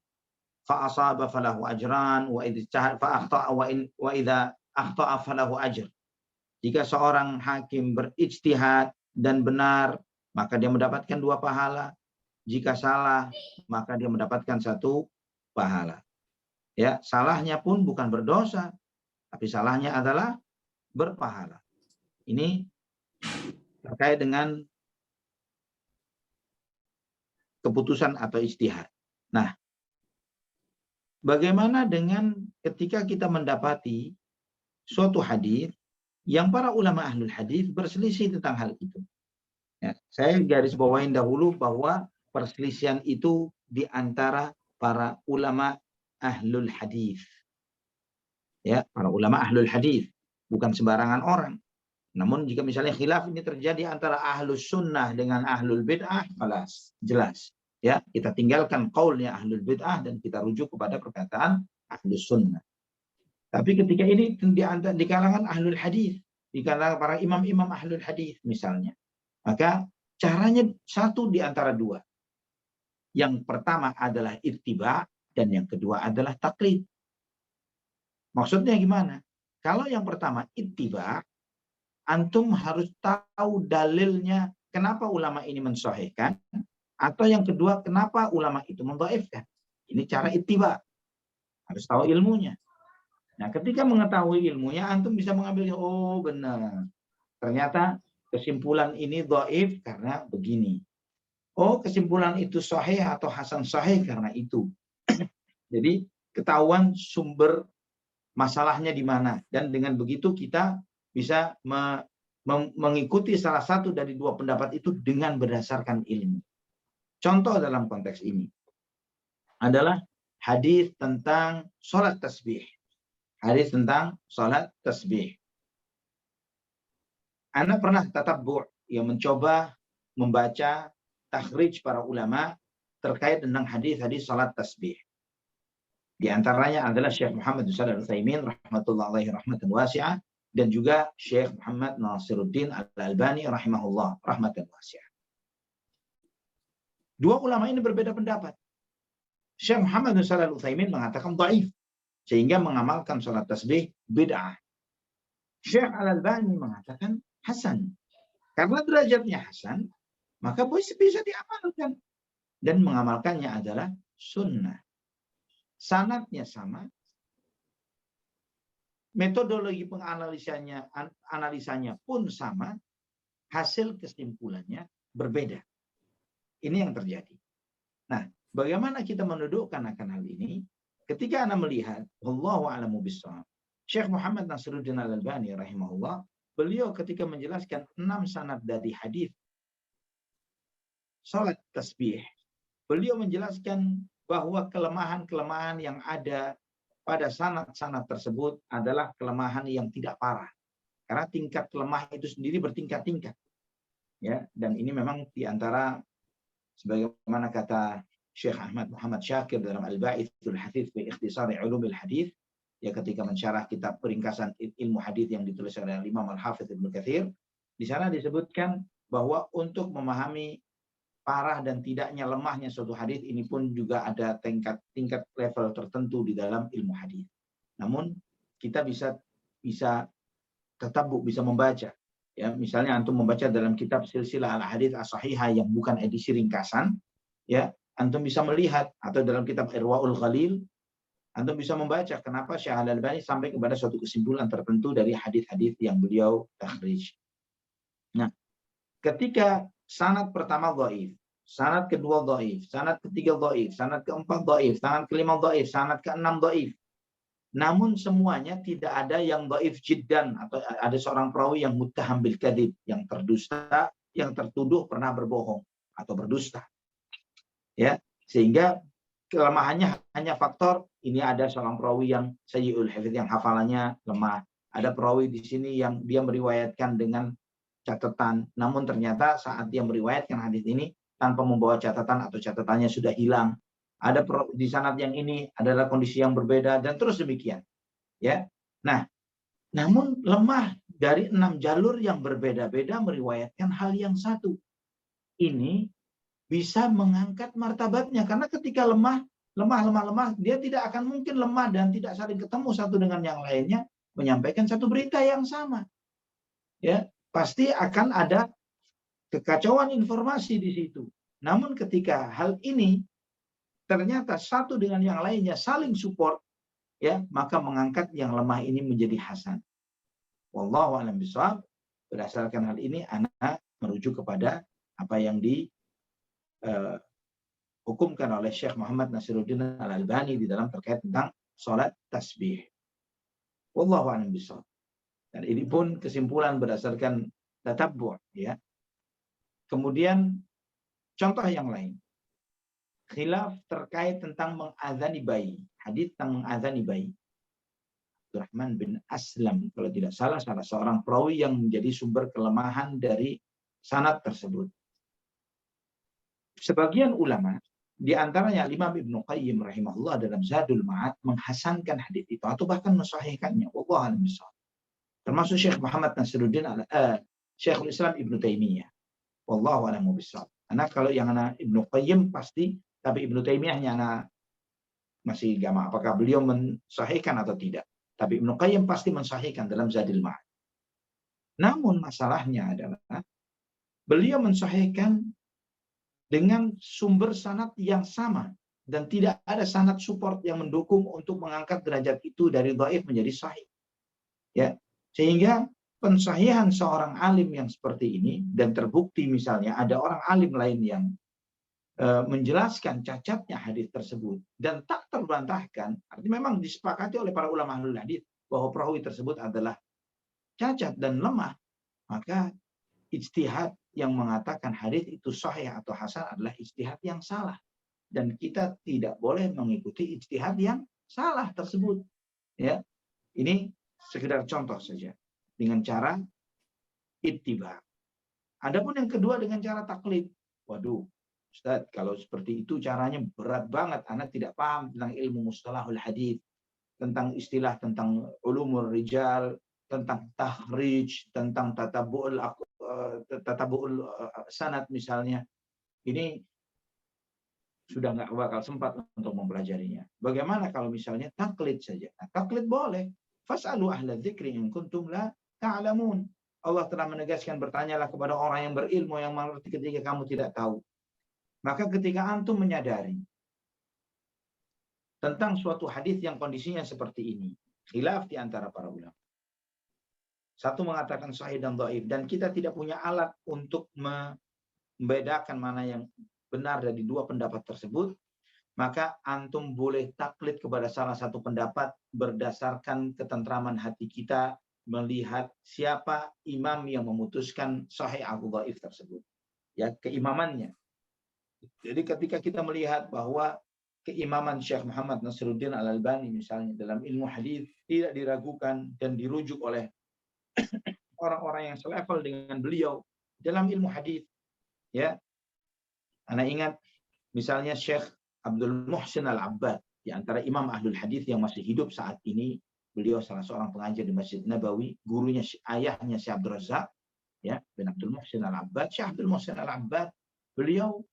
fa asaba falahu ajran wa idza ijtahada fa akhta'a wa idza akhta'a falahu ajr. Jika seorang hakim berijtihad dan benar, maka dia mendapatkan 2 pahala. Jika salah, maka dia mendapatkan 1 pahala. Ya, salahnya pun bukan berdosa, tapi salahnya adalah berpahala. Ini terkait dengan keputusan atau ijtihad. Nah, bagaimana dengan ketika kita mendapati suatu hadis yang para ulama ahlul hadis berselisih tentang hal itu? Ya, saya garis bawain dahulu bahwa perselisihan itu di antara para ulama ahlul hadis. Ya, para ulama ahlul hadis, bukan sembarangan orang. Namun jika misalnya khilaf ini terjadi antara ahlus sunnah dengan ahlul bid'ah, jelas. Ya, kita tinggalkan qaulnya ahlul bid'ah dan kita rujuk kepada perkataan ahlus sunnah. Tapi ketika ini di kalangan ahlul hadis, di kalangan para imam-imam ahlul hadis misalnya, maka caranya satu di antara dua. Yang pertama adalah ittiba dan yang kedua adalah taklid. Maksudnya gimana? Kalau yang pertama ittiba, antum harus tahu dalilnya kenapa ulama ini mensahihkan, atau yang kedua kenapa ulama itu mendhaifkan. Ini cara ittiba. Harus tahu ilmunya. Nah, ketika mengetahui ilmunya, antum bisa mengambil, oh benar. Ternyata kesimpulan ini dhaif karena begini. Oh, kesimpulan itu sahih atau hasan sahih karena itu. Jadi, ketahuan sumber masalahnya di mana. Dan dengan begitu kita bisa mengikuti salah satu dari dua pendapat itu dengan berdasarkan ilmu. Contoh dalam konteks ini adalah hadis tentang sholat tasbih. Hadis tentang sholat tasbih. Anda pernah tatabbu' yang mencoba membaca takhrij para ulama terkait tentang hadis-hadis sholat tasbih. Di antaranya adalah Syekh Muhammad bin Shalih Al-Utsaimin rahmatullahi alaihi rahmatan wasi'ah dan juga Syekh Muhammad Nasiruddin Al-Albani rahimahullah rahmatan wasi'ah. Dua ulama ini berbeda pendapat. Syekh Muhammad bin Shalih Al-Utsaimin mengatakan dhaif sehingga mengamalkan sholat tasbih bid'ah. Syekh Al-Albani mengatakan hasan. Karena derajatnya hasan, maka bisa diamalkan. Dan mengamalkannya adalah sunnah. Sanadnya sama. Metodologi analisanya pun sama. Hasil kesimpulannya berbeda. Ini yang terjadi. Nah, bagaimana kita mendudukkan akan hal ini? Ketika Anda melihat, wallahu a'lamu bishawab, Syekh Muhammad Nasiruddin Al-Albani rahimahullah, beliau ketika menjelaskan 6 sanad dari hadis salat tasbih, beliau menjelaskan bahwa kelemahan-kelemahan yang ada pada sanad-sanad tersebut adalah kelemahan yang tidak parah. Karena tingkat lemah itu sendiri bertingkat-tingkat. Ya, dan ini memang di antara sebagaimana kata Syekh Ahmad Muhammad Syakir dalam Al-Ba'ithul Hadits fi Ikhtisari Ulumil Hadits, ya ketika mensyarah kitab peringkasan ilmu hadis yang ditulis oleh Imam Al-Hafidz Ibnu Katsir, di sana disebutkan bahwa untuk memahami parah dan tidaknya lemahnya suatu hadis ini pun juga ada tingkat level tertentu di dalam ilmu hadis. Namun kita bisa tatabbu, bisa membaca. Ya, misalnya antum membaca dalam kitab Silsilah Al-Hadits As-Sahihah yang bukan edisi ringkasan, ya, antum bisa melihat, atau dalam kitab Irwaul Ghalil, antum bisa membaca kenapa Syekh Al-Albani sampai kepada suatu kesimpulan tertentu dari hadis-hadis yang beliau takhrij. Nah, ketika sanad pertama dhaif, sanad kedua dhaif, sanad ketiga dhaif, sanad keempat dhaif, sanad kelima dhaif, sanad keenam dhaif. Namun semuanya tidak ada yang dhaif jiddan, atau ada seorang perawi yang muttaham bil kadzib, yang terdusta, yang tertuduh pernah berbohong atau berdusta. Ya, sehingga kelemahannya hanya faktor ini ada seorang perawi yang sayyi'ul hifdz, yang hafalannya lemah. Ada perawi di sini yang dia meriwayatkan dengan catatan, namun ternyata saat dia meriwayatkan hadis ini tanpa membawa catatan atau catatannya sudah hilang. Ada di sanad yang ini adalah kondisi yang berbeda dan terus demikian. Ya. Nah, namun lemah dari 6 jalur yang berbeda-beda meriwayatkan hal yang satu. Ini bisa mengangkat martabatnya karena ketika lemah, dia tidak akan mungkin lemah dan tidak saling ketemu satu dengan yang lainnya menyampaikan satu berita yang sama. Ya, pasti akan ada kekacauan informasi di situ. Namun ketika hal ini ternyata satu dengan yang lainnya saling support, ya, maka mengangkat yang lemah ini menjadi hasan. Wallahu a'lam bishawab. Berdasarkan hal ini, anak merujuk kepada apa yang dihukumkan oleh Syekh Muhammad Nasiruddin Al-Albani di dalam terkait tentang sholat tasbih. Wallahu a'lam bishawab. Dan ini pun kesimpulan berdasarkan tatabbu', ya. Kemudian contoh yang lain. Khilaf terkait tentang mengazani bayi. hadis tentang mengazani bayi. Abdurrahman bin Aslam, kalau tidak salah seorang perawi yang menjadi sumber kelemahan dari sanad tersebut. Sebagian ulama, di antaranya Imam Ibnu Qayyim rahimahullah dalam Zadul Ma'ad menghasankan hadis itu atau bahkan mensahihkannya. Wallahu a'lam bishawab. Termasuk Syekh Muhammad Nasiruddin Syekhul Islam Ibnu Taimiyah. Wallahu a'lam bishawab. Karena kalau yang anak Ibnu Qayyim pasti, tapi Ibnu Taimiyahnya anak masih gamang apakah beliau mensahihkan atau tidak. Tapi Ibnu Qayyim pasti mensahihkan dalam Zadul Ma'ad. Namun masalahnya adalah beliau mensahihkan dengan sumber sanad yang sama dan tidak ada sanad support yang mendukung untuk mengangkat derajat itu dari dhaif menjadi sahih. Ya, sehingga pensahihan seorang alim yang seperti ini dan terbukti misalnya ada orang alim lain yang menjelaskan cacatnya hadis tersebut dan tak terbantahkan, artinya memang disepakati oleh para ulama ahlul hadis bahwa perawi tersebut adalah cacat dan lemah, maka ijtihad yang mengatakan hadis itu sahih atau hasan adalah ijtihad yang salah dan kita tidak boleh mengikuti ijtihad yang salah tersebut. Ya, ini sekedar contoh saja dengan cara ittiba. Adapun yang kedua dengan cara taklid. Waduh, Ustaz, kalau seperti itu caranya berat banget. Anak tidak paham tentang ilmu mustalahul hadis, tentang istilah, tentang ulumur rijal, tentang tahrij, tentang tatabu'ul sanad misalnya. Ini sudah nggak bakal sempat untuk mempelajarinya. Bagaimana kalau misalnya taklid saja? Nah, taklid boleh. Fas'alu ahla dzikri in kuntum la ta'lamun. Allah telah menegaskan bertanyalah kepada orang yang berilmu yang mengerti ketika kamu tidak tahu. Maka ketika antum menyadari tentang suatu hadis yang kondisinya seperti ini, khilaf di antara para ulama. Satu mengatakan sahih dan dhaif dan kita tidak punya alat untuk membedakan mana yang benar dari dua pendapat tersebut, maka antum boleh taklid kepada salah satu pendapat berdasarkan ketentraman hati kita melihat siapa imam yang memutuskan sahih atau dhaif tersebut. Ya, keimamannya. Jadi ketika kita melihat bahwa keimaman Syekh Muhammad Nasiruddin Al-Albani misalnya dalam ilmu hadis tidak diragukan dan dirujuk oleh orang-orang yang selevel dengan beliau dalam ilmu hadis, ya. Anda ingat misalnya Syekh Abdul Muhsin Al-Abbad di antara imam ahlul hadis yang masih hidup saat ini, beliau salah seorang pengajar di Masjid Nabawi, gurunya ayahnya Syekh Abdul Razak, ya, bin Abdul Muhsin Al-Abbad. Syekh Abdul Muhsin Al-Abbad beliau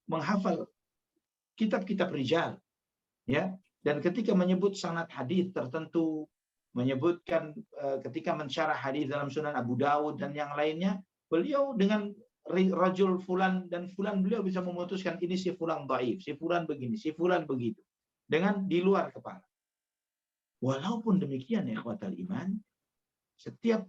menghafal kitab-kitab rijal, ya, dan ketika menyebut sanad hadis tertentu, menyebutkan ketika mensyarah hadis dalam Sunan Abu Dawud dan yang lainnya, beliau dengan rajul fulan dan fulan beliau bisa memutuskan ini si fulan dhaif, si fulan begini, si fulan begitu, dengan di luar kepala. Walaupun demikian ya ikhwatal iman, setiap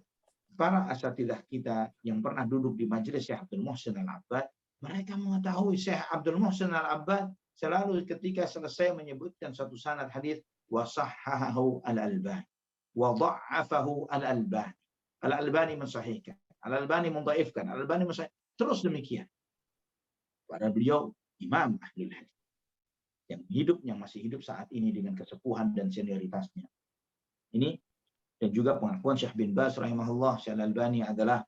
para asatidzah kita yang pernah duduk di majelis Syekh Abdul Muhsin Al-Abbad, mereka mengetahui Syekh Abdul Muhsin Al-Abbad selalu ketika selesai menyebutkan satu sanad hadis wa sahhahu Al-Albani wa dha'afahu Al-Albani. Al-Albani mensahihkan, Al-Albani mendhaifkan, Al-Albani mensahihkan. Terus demikian. Padahal beliau imam ahli hadis yang hidup, yang masih hidup saat ini dengan kesepuhan dan senioritasnya. Ini dan juga pengakuan Syekh bin Baz rahimahullah, Syekh Al-Albani adalah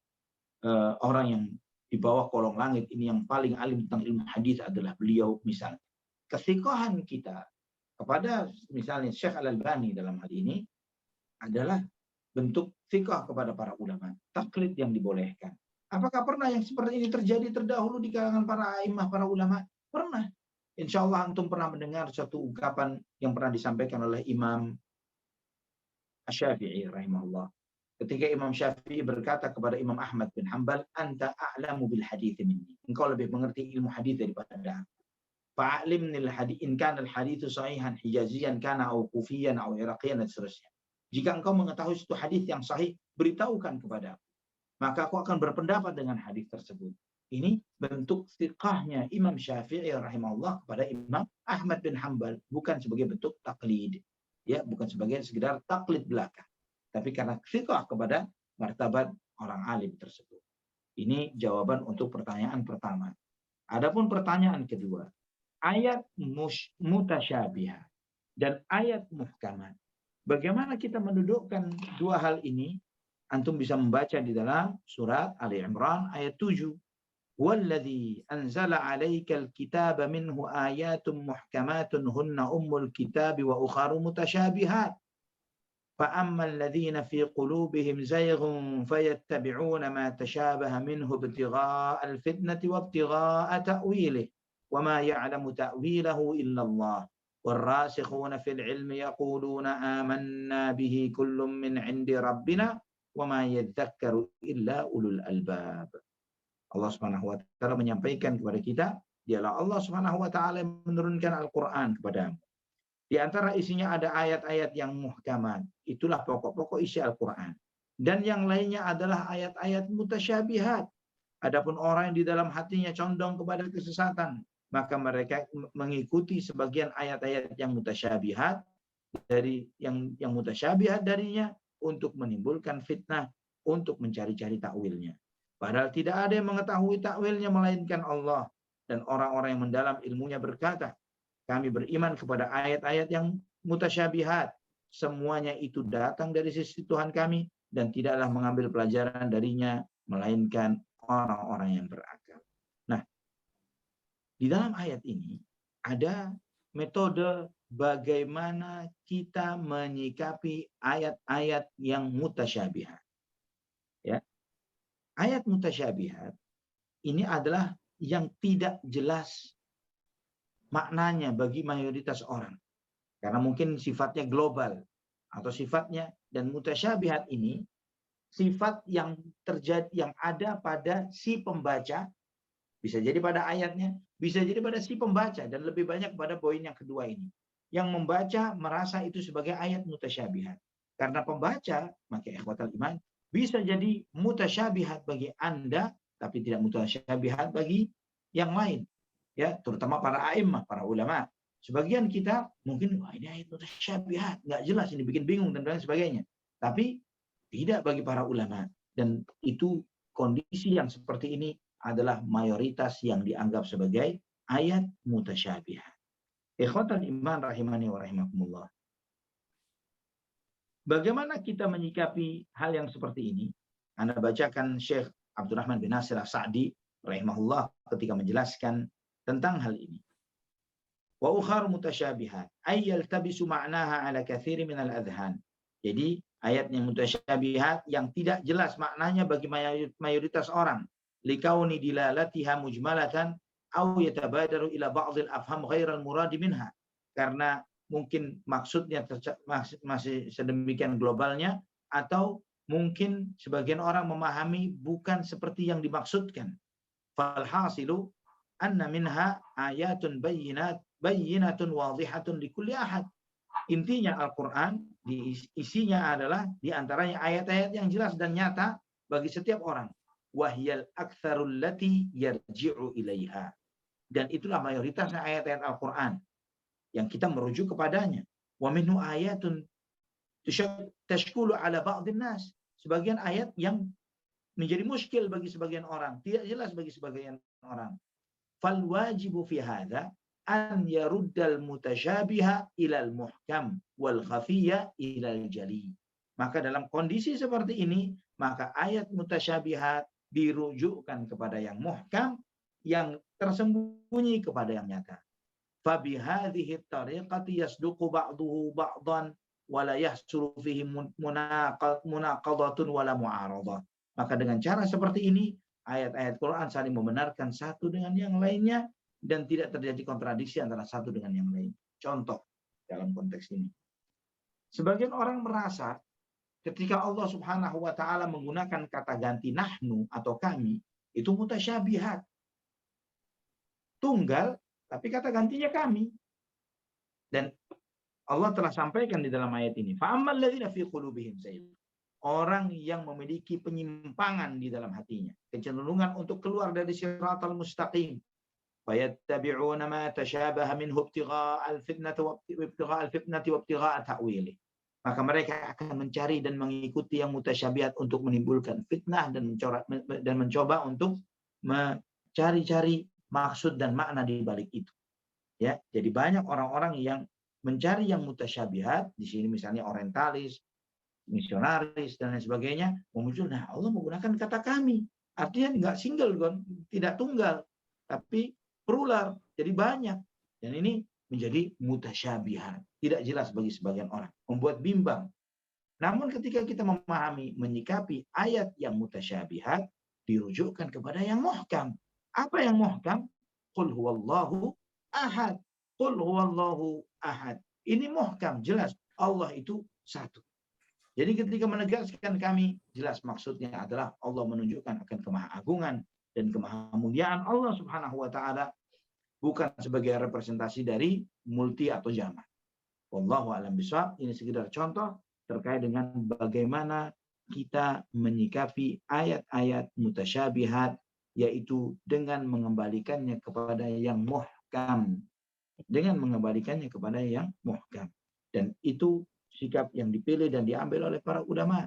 orang yang di bawah kolong langit ini yang paling alim tentang ilmu hadis adalah beliau misalnya. Kesikohan kita kepada misalnya Syekh Al-Albani dalam hal ini adalah bentuk sikoh kepada para ulama, taklid yang dibolehkan. Apakah pernah yang seperti ini terjadi terdahulu di kalangan para a'immah, para ulama? Pernah. Insya Allah antum pernah mendengar suatu ungkapan yang pernah disampaikan oleh Imam Asy-Syafi'i rahimahullah. Ketika Imam Syafi'i berkata kepada Imam Ahmad bin Hanbal, "Anta a'lamu bil hadits minni." Engkau lebih mengerti ilmu hadis daripada aku. Fa'alimni al-hadits in kana al-haditsu sahihan hijaziyan kana au kufiyan au iraqiyan dan seterusnya. Jika engkau mengetahui suatu hadis yang sahih, beritahukan kepada aku. Maka aku akan berpendapat dengan hadis tersebut. Ini bentuk fiqahnya Imam Syafi'i rahimahullah kepada Imam Ahmad bin Hanbal, bukan sebagai bentuk taklid. Ya, bukan sebagai sekedar taklid belaka. Tapi karena fiqah kepada martabat orang alim tersebut. Ini jawaban untuk pertanyaan pertama. Adapun pertanyaan kedua, ayat mutasyabihah dan ayat muhkamat. Bagaimana kita mendudukkan dua hal ini? Antum bisa membaca di dalam surat Ali Imran ayat 7. Walladzi anzala 'alaikal kitaba minhu ayatun muhkamatun hunna ummul kitabi wa ukharu mutasyabihat. فأما الذين في قلوبهم زيغ فيتبعون ما تشابه منه ابتغاء الفتنة وابتغاء تأويله وما يعلم تأويله إلا الله والراسخون في العلم يقولون آمنا به كل من عند ربنا وما يذكر إلا أولو الألباب. Allah Subhanahu wa taala menyampaikan kepada kita, dialah Allah Subhanahu wa taala yang menurunkan Al-Qur'an kepadamu. Di antara isinya ada ayat-ayat yang muhkamat. Itulah pokok-pokok isi Al-Quran. Dan yang lainnya adalah ayat-ayat mutasyabihat. Adapun orang yang di dalam hatinya condong kepada kesesatan, maka mereka mengikuti sebagian ayat-ayat yang mutasyabihat dari yang mutasyabihat darinya untuk menimbulkan fitnah, untuk mencari-cari takwilnya. Padahal tidak ada yang mengetahui takwilnya melainkan Allah. Dan orang-orang yang mendalam ilmunya berkata, kami beriman kepada ayat-ayat yang mutasyabihat. Semuanya itu datang dari sisi Tuhan kami dan tidaklah mengambil pelajaran darinya melainkan orang-orang yang berakal. Nah, di dalam ayat ini ada metode bagaimana kita menyikapi ayat-ayat yang mutasyabihat. Ya. Ayat mutasyabihat ini adalah yang tidak jelas maknanya bagi mayoritas orang. Karena mungkin sifatnya global atau sifatnya, dan mutasyabihat ini sifat yang terjadi, yang ada pada si pembaca, bisa jadi pada ayatnya, bisa jadi pada si pembaca, dan lebih banyak pada poin yang kedua ini. Yang membaca merasa itu sebagai ayat mutasyabihat. Karena pembaca, maka ikhwatal iman, bisa jadi mutasyabihat bagi Anda, tapi tidak mutasyabihat bagi yang lain. Ya, terutama para a'immah, para ulama. Sebagian kita mungkin, wah ini ayat mutasyabihat, nggak jelas, ini bikin bingung dan lain sebagainya. Tapi tidak bagi para ulama. Dan itu kondisi yang seperti ini adalah mayoritas yang dianggap sebagai ayat mutasyabihat. Ikhwatal iman rahimani wa rahimakumullah. Bagaimana kita menyikapi hal yang seperti ini? Anda bacakan Syekh Abdurrahman bin Nasir As-Sa'di rahimahullah ketika menjelaskan tentang hal ini. Wa ukhar mutasyabihat ay yaltabisu ma'naha ala katsiri minal adhan. Jadi ayat yang mutasyabihat yang tidak jelas maknanya bagi mayoritas orang, likauni dilalatiha mujmalatan aw yatabadaru ila ba'd al-afham ghairal murad minha. Karena mungkin maksudnya masih sedemikian globalnya, atau mungkin sebagian orang memahami bukan seperti yang dimaksudkan. Falhasilu anna minha ayatun bayyinatun wadhihatun likulli ahad. Intinya Al-Quran, isinya adalah diantaranya ayat-ayat yang jelas dan nyata bagi setiap orang. Wahyal aktsarul lati yarji'u ilaiha. Dan itulah mayoritasnya ayat-ayat Al-Quran yang kita merujuk kepadanya. Wa minhu ayatun tashkulu ala ba'dhin nas. Sebagian ayat yang menjadi muskil bagi sebagian orang, tidak jelas bagi sebagian orang. Fal wajibu fi hadza an yaruddal mutasyabiha ilal muhkam wal khafiyya ilal jali. Maka dalam kondisi seperti ini, maka ayat mutasyabihat dirujukkan kepada yang muhkam, yang tersembunyi kepada yang nyata. Fa bi hadhihi tariqati yasduqu ba'duhu ba'dan wa la yahsulu fihi munaqadatun wa la mu'aradah. Maka dengan cara seperti ini, ayat-ayat Quran saling membenarkan satu dengan yang lainnya dan tidak terjadi kontradiksi antara satu dengan yang lain. Contoh dalam konteks ini. Sebagian orang merasa ketika Allah Subhanahu wa taala menggunakan kata ganti nahnu atau kami, itu mutasyabihat. Tunggal, tapi kata gantinya kami. Dan Allah telah sampaikan di dalam ayat ini, fa'ammal ladzina fi qulubihim zayg. Orang yang memiliki penyimpangan di dalam hatinya, kecenderungan untuk keluar dari siratal mustaqim, fayattabi'una ma tashabaha minhu ibtigha'al fitnati wa ibtigha'a ta'wilih. Maka mereka akan mencari dan mengikuti yang mutasyabihat untuk menimbulkan fitnah dan mencoba untuk mencari-cari maksud dan makna di balik itu. Ya, jadi banyak orang-orang yang mencari yang mutasyabihat, di sini misalnya orientalis, misionaris dan lain sebagainya, muncul. Nah, Allah menggunakan kata kami. Artinya nggak single, tidak tunggal, tapi plural, jadi banyak. Dan ini menjadi mutasyabihat, tidak jelas bagi sebagian orang, membuat bimbang. Namun ketika kita memahami, menyikapi ayat yang mutasyabihat, dirujukkan kepada yang muhkam. Apa yang muhkam? Qul huwallahu ahad. Qul huwallahu ahad. Ini muhkam, jelas. Allah itu satu. Jadi ketika menegaskan kami, jelas maksudnya adalah Allah menunjukkan akan kemahaagungan dan kemahamuliaan Allah Subhanahu wa taala, bukan sebagai representasi dari multi atau jamak. Wallahu a'lam bishawab. Ini sekedar contoh terkait dengan bagaimana kita menyikapi ayat-ayat mutasyabihat, yaitu dengan mengembalikannya kepada yang muhkam. Dengan mengembalikannya kepada yang muhkam. Dan itu sikap yang dipilih dan diambil oleh para ulama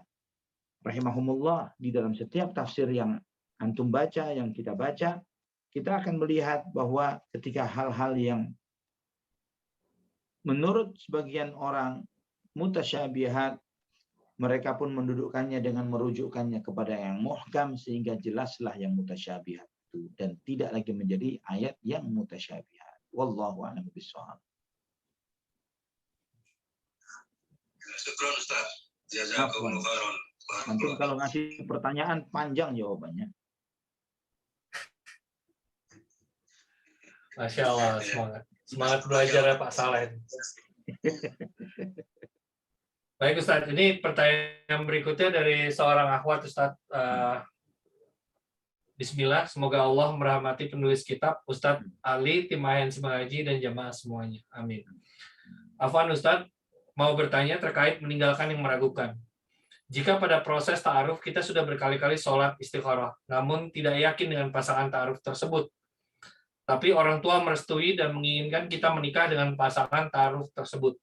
rahimahumullah. Di dalam setiap tafsir yang antum baca, yang kita baca, kita akan melihat bahwa ketika hal-hal yang menurut sebagian orang mutasyabihat, mereka pun mendudukkannya dengan merujukkannya kepada yang muhkam, sehingga jelaslah yang mutasyabihat itu dan tidak lagi menjadi ayat yang mutasyabihat. Wallahu a'lam bishawab. Syukran Ustaz. Jazakumullah khairan. Antum kalau ngasih pertanyaan panjang jawabannya. Masya Allah, semangat belajar ya Pak Saleh. Baik Ustadz, ini pertanyaan berikutnya dari seorang akhwat Ustadz. Bismillah, semoga Allah merahmati penulis kitab Ustadz Ali, tim AHN Semangaji, dan jamaah semuanya. Amin. Afwan Ustadz, mau bertanya terkait meninggalkan yang meragukan. Jika pada proses ta'aruf kita sudah berkali-kali sholat istikharah, namun tidak yakin dengan pasangan ta'aruf tersebut, tapi orang tua merestui dan menginginkan kita menikah dengan pasangan ta'aruf tersebut,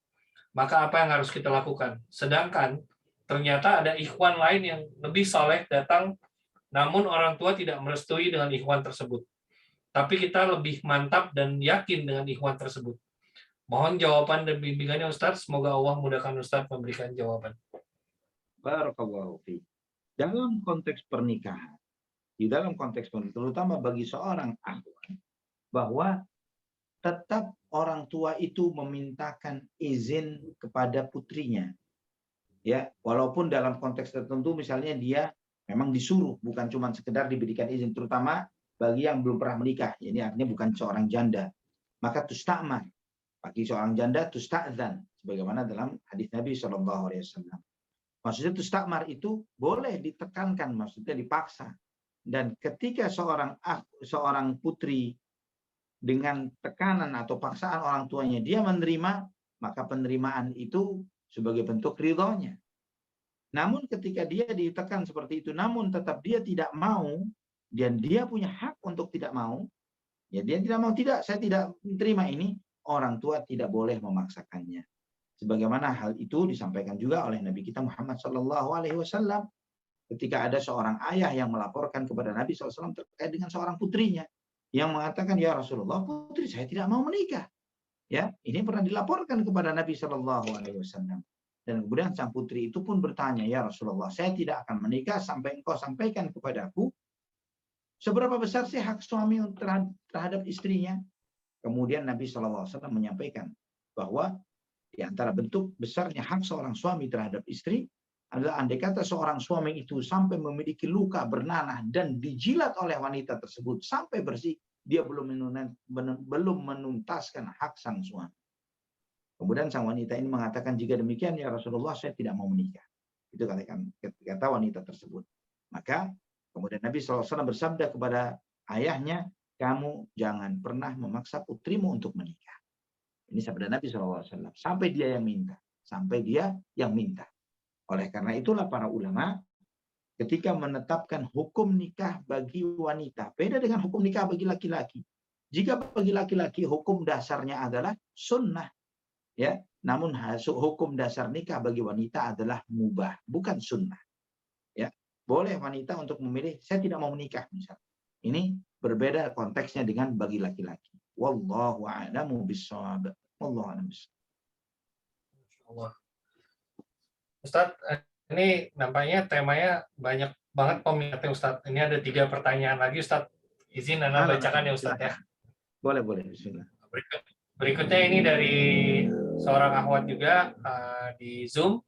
maka apa yang harus kita lakukan? Sedangkan ternyata ada ikhwan lain yang lebih saleh datang, namun orang tua tidak merestui dengan ikhwan tersebut. Tapi kita lebih mantap dan yakin dengan ikhwan tersebut. Mohon jawaban dan bimbingannya Ustadz. Semoga Allah mudahkan Ustadz memberikan jawaban. Barakallahu fiik. Dalam konteks pernikahan, di dalam konteks pernikahan, terutama bagi seorang akhwat, bahwa tetap orang tua itu memintakan izin kepada putrinya. Ya, walaupun dalam konteks tertentu misalnya dia memang disuruh, bukan cuma sekedar diberikan izin, terutama bagi yang belum pernah menikah. Ini artinya bukan seorang janda. Maka tusta'man. Bagi seorang janda tusta'dzan, sebagaimana dalam hadis Nabi SAW. Maksudnya tusta'mar itu boleh ditekankan, maksudnya dipaksa. Dan ketika seorang putri dengan tekanan atau paksaan orang tuanya dia menerima, maka penerimaan itu sebagai bentuk ridhonya. Namun ketika dia ditekan seperti itu, namun tetap dia tidak mau, dan dia punya hak untuk tidak mau, ya dia tidak mau, tidak, saya tidak menerima ini, orang tua tidak boleh memaksakannya. Sebagaimana hal itu disampaikan juga oleh Nabi kita Muhammad SAW ketika ada seorang ayah yang melaporkan kepada Nabi SAW terkait dengan seorang putrinya yang mengatakan, ya Rasulullah, putri saya tidak mau menikah. Ya, ini pernah dilaporkan kepada Nabi SAW. Dan kemudian sang putri itu pun bertanya, ya Rasulullah, saya tidak akan menikah sampai engkau sampaikan kepadaku seberapa besar sih hak suami terhadap istrinya. Kemudian Nabi SAW menyampaikan bahwa di antara bentuk besarnya hak seorang suami terhadap istri adalah andai kata seorang suami itu sampai memiliki luka bernanah dan dijilat oleh wanita tersebut sampai bersih, dia belum menuntaskan hak sang suami. Kemudian sang wanita ini mengatakan, jika demikian ya Rasulullah, saya tidak mau menikah. Itu kata wanita tersebut. Maka kemudian Nabi SAW bersabda kepada ayahnya, kamu jangan pernah memaksa putrimu untuk menikah. Ini sabda Nabi SAW. Sampai dia yang minta. Sampai dia yang minta. Oleh karena itulah para ulama ketika menetapkan hukum nikah bagi wanita, beda dengan hukum nikah bagi laki-laki. Jika bagi laki-laki hukum dasarnya adalah sunnah, ya, namun hukum dasar nikah bagi wanita adalah mubah, bukan sunnah. Ya, boleh wanita untuk memilih, saya tidak mau menikah misalnya. Ini berbeda konteksnya dengan bagi laki-laki. Wallahu a'lamu bishawab. Wallahu a'lam bishawab. Allah. Ustadz, ini nampaknya temanya banyak banget peminatnya Ustadz. Ini ada 3 pertanyaan lagi Ustadz. Izin Anda bacakan ya Ustadz ya. Boleh, bismillah. Berikutnya ini dari seorang akhwat juga di Zoom.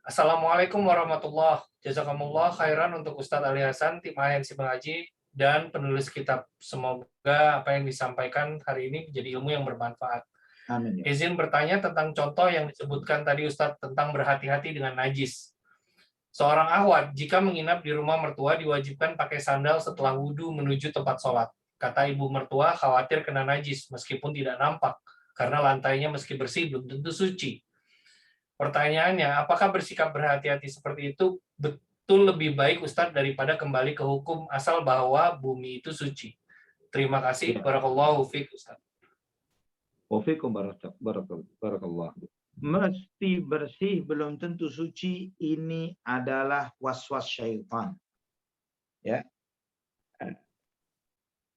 Assalamualaikum warahmatullahi wabarakatuh. Jazakumullah khairan untuk Ustadz Ali Hasan, tim AHNC Mengaji, dan penulis kitab. Semoga apa yang disampaikan hari ini menjadi ilmu yang bermanfaat. Amin. Izin bertanya tentang contoh yang disebutkan tadi Ustadz tentang berhati-hati dengan najis. Seorang akhwat jika menginap di rumah mertua diwajibkan pakai sandal setelah wudhu menuju tempat sholat. Kata ibu mertua khawatir kena najis meskipun tidak nampak karena lantainya meski bersih belum tentu suci. Pertanyaannya, apakah bersikap berhati-hati seperti itu betul lebih baik Ustadz daripada kembali ke hukum asal bahwa bumi itu suci? Terima kasih. Barakallahu fiik Ustadz. Wafikum barakallah. Mesti bersih belum tentu suci, ini adalah waswas syaitan. Ya.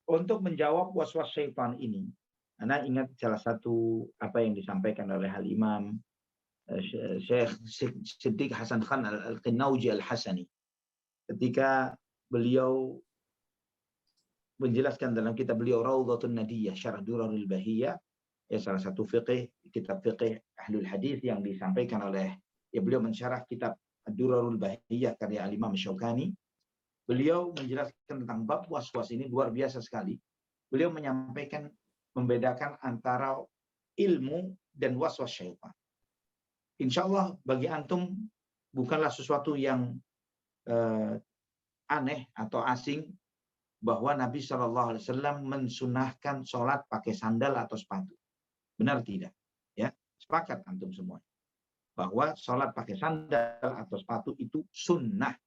Untuk menjawab waswas syaitan ini, Anda ingat salah satu apa yang disampaikan oleh Al-Imam Syekh Siddiq Hasan Khan Al-Qinauji Al-Hasani ketika beliau menjelaskan dalam kitab beliau Raudhatun Nadiyah Syarh Durarul Bahiyah, ya salah satu kitab fiqih Ahlul Hadis yang disampaikan oleh beliau mensyarah kitab Ad-Durarul Bahiyah karya Al-Imam Syaukani. Beliau menjelaskan tentang bab waswas ini luar biasa sekali. Beliau menyampaikan membedakan antara ilmu dan waswas syaitan. Insya Allah bagi antum bukanlah sesuatu yang aneh atau asing bahwa Nabi SAW mensunahkan sholat pakai sandal atau sepatu. Benar tidak? Ya, sepakat antum semua bahwa sholat pakai sandal atau sepatu itu sunnah.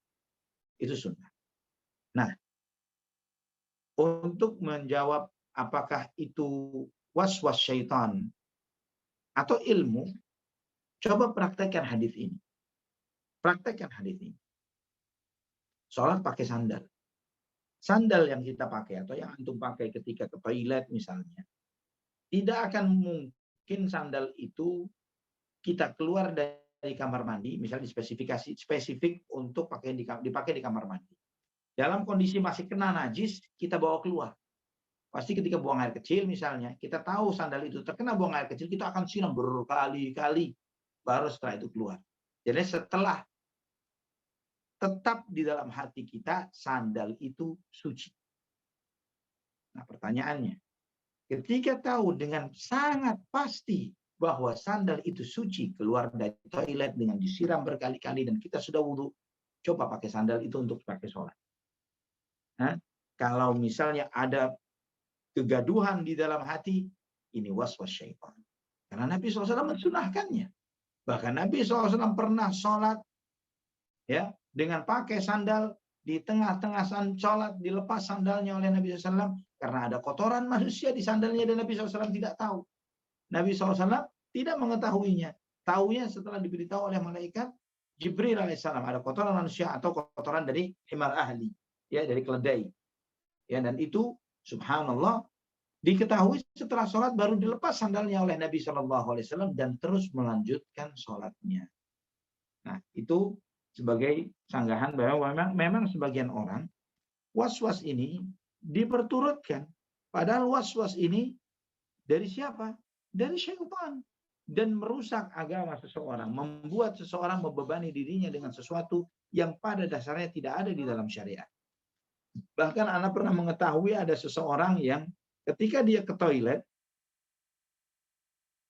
Itu sunnah. Nah, untuk menjawab apakah itu waswas syaitan atau ilmu, coba praktekkan hadis ini. Praktekkan hadis ini. Sholat pakai sandal. Sandal yang kita pakai atau yang antum pakai ketika ke toilet misalnya, tidak akan mungkin sandal itu kita keluar dari kamar mandi, misalnya spesifik untuk dipakai di kamar mandi. Dalam kondisi masih kena najis, kita bawa keluar. Pasti ketika buang air kecil misalnya, kita tahu sandal itu terkena buang air kecil, kita akan siram berkali-kali, baru setelah itu keluar. Jadi setelah tetap di dalam hati kita, sandal itu suci. Nah pertanyaannya, ketika tahu dengan sangat pasti bahwa sandal itu suci, keluar dari toilet dengan disiram berkali-kali dan kita sudah wudhu, coba pakai sandal itu untuk pakai sholat. Nah, kalau misalnya ada kegaduhan di dalam hati, ini waswas syaitan. Karena Nabi SAW mensunahkannya. Bahkan Nabi SAW pernah sholat ya dengan pakai sandal di tengah-tengah sholat, dilepas sandalnya oleh Nabi SAW karena ada kotoran manusia di sandalnya dan Nabi SAW tidak tahu. Nabi SAW tidak mengetahuinya. Tahunya setelah diberitahu oleh malaikat Jibril alaihissalam ada kotoran manusia atau kotoran dari himar ahli. Ya, dari keledai. Ya, dan itu subhanallah diketahui setelah sholat baru dilepas sandalnya oleh Nabi SAW dan terus melanjutkan sholatnya. Nah, itu sebagai sanggahan bahwa memang sebagian orang waswas ini diperturutkan. Padahal waswas ini dari siapa? Dari syaitan. Dan merusak agama seseorang, membuat seseorang membebani dirinya dengan sesuatu yang pada dasarnya tidak ada di dalam syariat. Bahkan Anda pernah mengetahui ada seseorang yang ketika dia ke toilet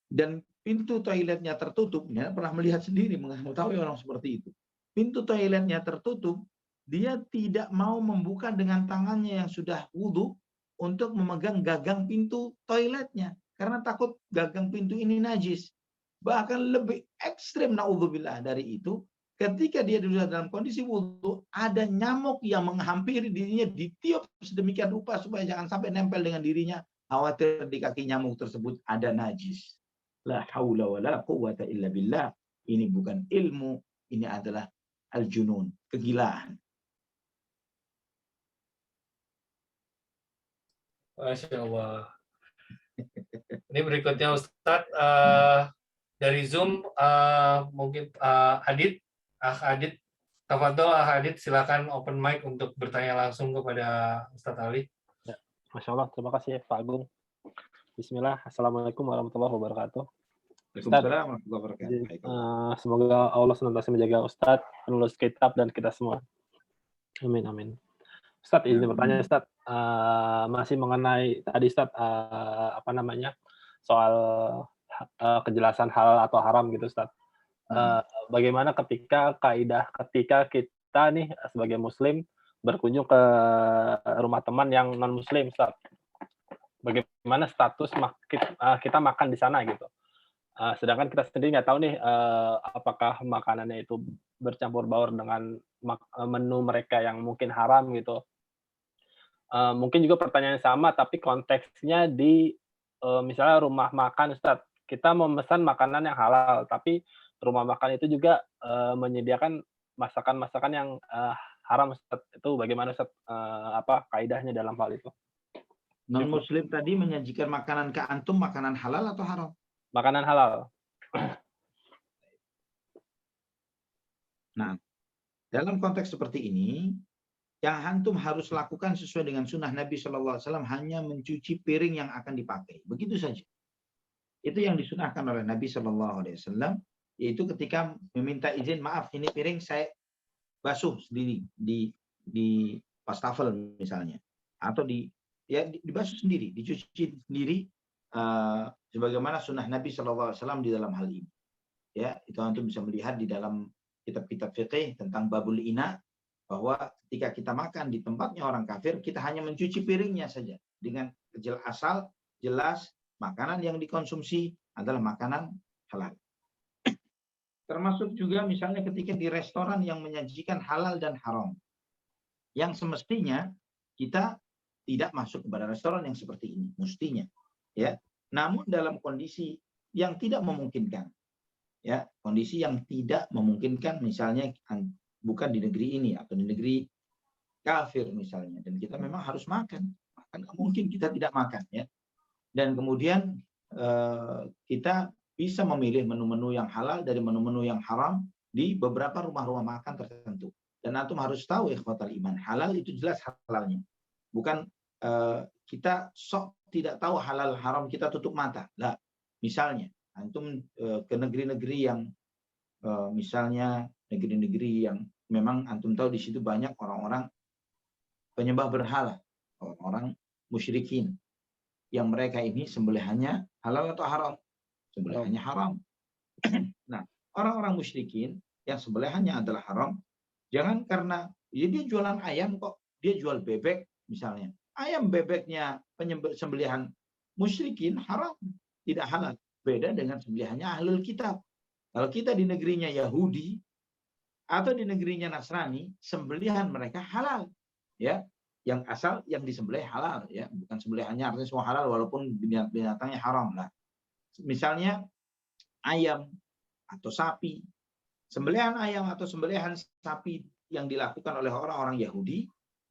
dan pintu toiletnya tertutup, ya, pernah melihat sendiri mengetahui orang seperti itu. Pintu toiletnya tertutup, dia tidak mau membuka dengan tangannya yang sudah wudhu untuk memegang gagang pintu toiletnya karena takut gagang pintu ini najis. Bahkan lebih ekstrim naudzubillah dari itu, ketika dia duduk dalam kondisi wudhu, ada nyamuk yang menghampiri dirinya, ditiup sedemikian rupa supaya jangan sampai nempel dengan dirinya, khawatir di kaki nyamuk tersebut ada najis. La haula wa la quwwata illa billah. Ini bukan ilmu, ini adalah al-junun, kegilaan. Masya Allah. Ini berikutnya Ustadz, dari Zoom mungkin Adit, Adit, tafadhol Adit, silakan open mic untuk bertanya langsung kepada Ustadz Ali. Ya, Masya Allah, terima kasih Pak Agung. Bismillah, Assalamualaikum warahmatullahi wabarakatuh. Waalaikumsalam warahmatullahi wabarakatuh. Baik, Semoga Allah senantiasa menjaga Ustadz, penulis kitab, dan kita semua. Amin, amin. Ustadz, izin bertanya Ustadz, masih mengenai tadi Ustadz, soal kejelasan halal atau haram gitu Ustadz. Bagaimana ketika kita nih sebagai Muslim berkunjung ke rumah teman yang non Muslim, Ustaz. Bagaimana status kita makan di sana gitu. Sedangkan kita sendiri nggak tahu nih apakah makanannya itu bercampur baur dengan menu mereka yang mungkin haram gitu. Mungkin juga pertanyaan sama tapi konteksnya di misalnya rumah makan, Ustaz. Kita memesan makanan yang halal, tapi rumah makan itu juga menyediakan masakan-masakan yang haram, Ustaz. Itu bagaimana, Ustaz? Kaidahnya dalam hal itu? Non-Muslim tadi menyajikan makanan ke antum, makanan halal atau haram? Makanan halal. Nah, dalam konteks seperti ini, yang antum harus lakukan sesuai dengan sunnah Nabi SAW hanya mencuci piring yang akan dipakai. Begitu saja. Itu yang disunahkan oleh Nabi SAW, yaitu ketika meminta izin, maaf ini piring saya basuh sendiri di wastafel misalnya, atau dibasuh sendiri, dicuci sendiri, sebagaimana sunnah Nabi SAW di dalam hal ini. Ya, itu antum bisa melihat di dalam kitab-kitab fikih tentang babul ina, bahwa ketika kita makan di tempatnya orang kafir, kita hanya mencuci piringnya saja dengan asal jelas makanan yang dikonsumsi adalah makanan halal. Termasuk juga misalnya ketika di restoran yang menyajikan halal dan haram, yang semestinya kita tidak masuk kepada restoran yang seperti ini, mestinya, ya. Namun dalam kondisi yang tidak memungkinkan, ya, kondisi yang tidak memungkinkan, misalnya bukan di negeri ini atau di negeri kafir misalnya, dan kita memang harus makan, nggak mungkin kita tidak makan, ya. Dan kemudian kita bisa memilih menu-menu yang halal dari menu-menu yang haram di beberapa rumah-rumah makan tertentu. Dan antum harus tahu, ikhwatal iman, halal itu jelas halalnya. Bukan kita sok tidak tahu halal haram kita tutup mata. Lah, misalnya antum ke negeri-negeri yang misalnya negeri-negeri yang memang antum tahu di situ banyak orang-orang penyembah berhala, orang-orang musyrikin, yang mereka ini sembelihannya halal atau haram? Sembelihannya haram. Nah, orang-orang musyrikin yang sembelihannya adalah haram, jangan karena dia jualan ayam kok, dia jual bebek misalnya. Ayam bebeknya sembelihan musyrikin haram, tidak halal. Beda dengan sembelihannya ahlul kitab. Kalau kita di negerinya Yahudi atau di negerinya Nasrani, sembelihan mereka halal, ya. Yang asal yang disembelih halal, ya, bukan sembelihannya artinya semua halal walaupun binatangnya haram lah. Misalnya ayam atau sapi, sembelihan ayam atau sembelihan sapi yang dilakukan oleh orang-orang Yahudi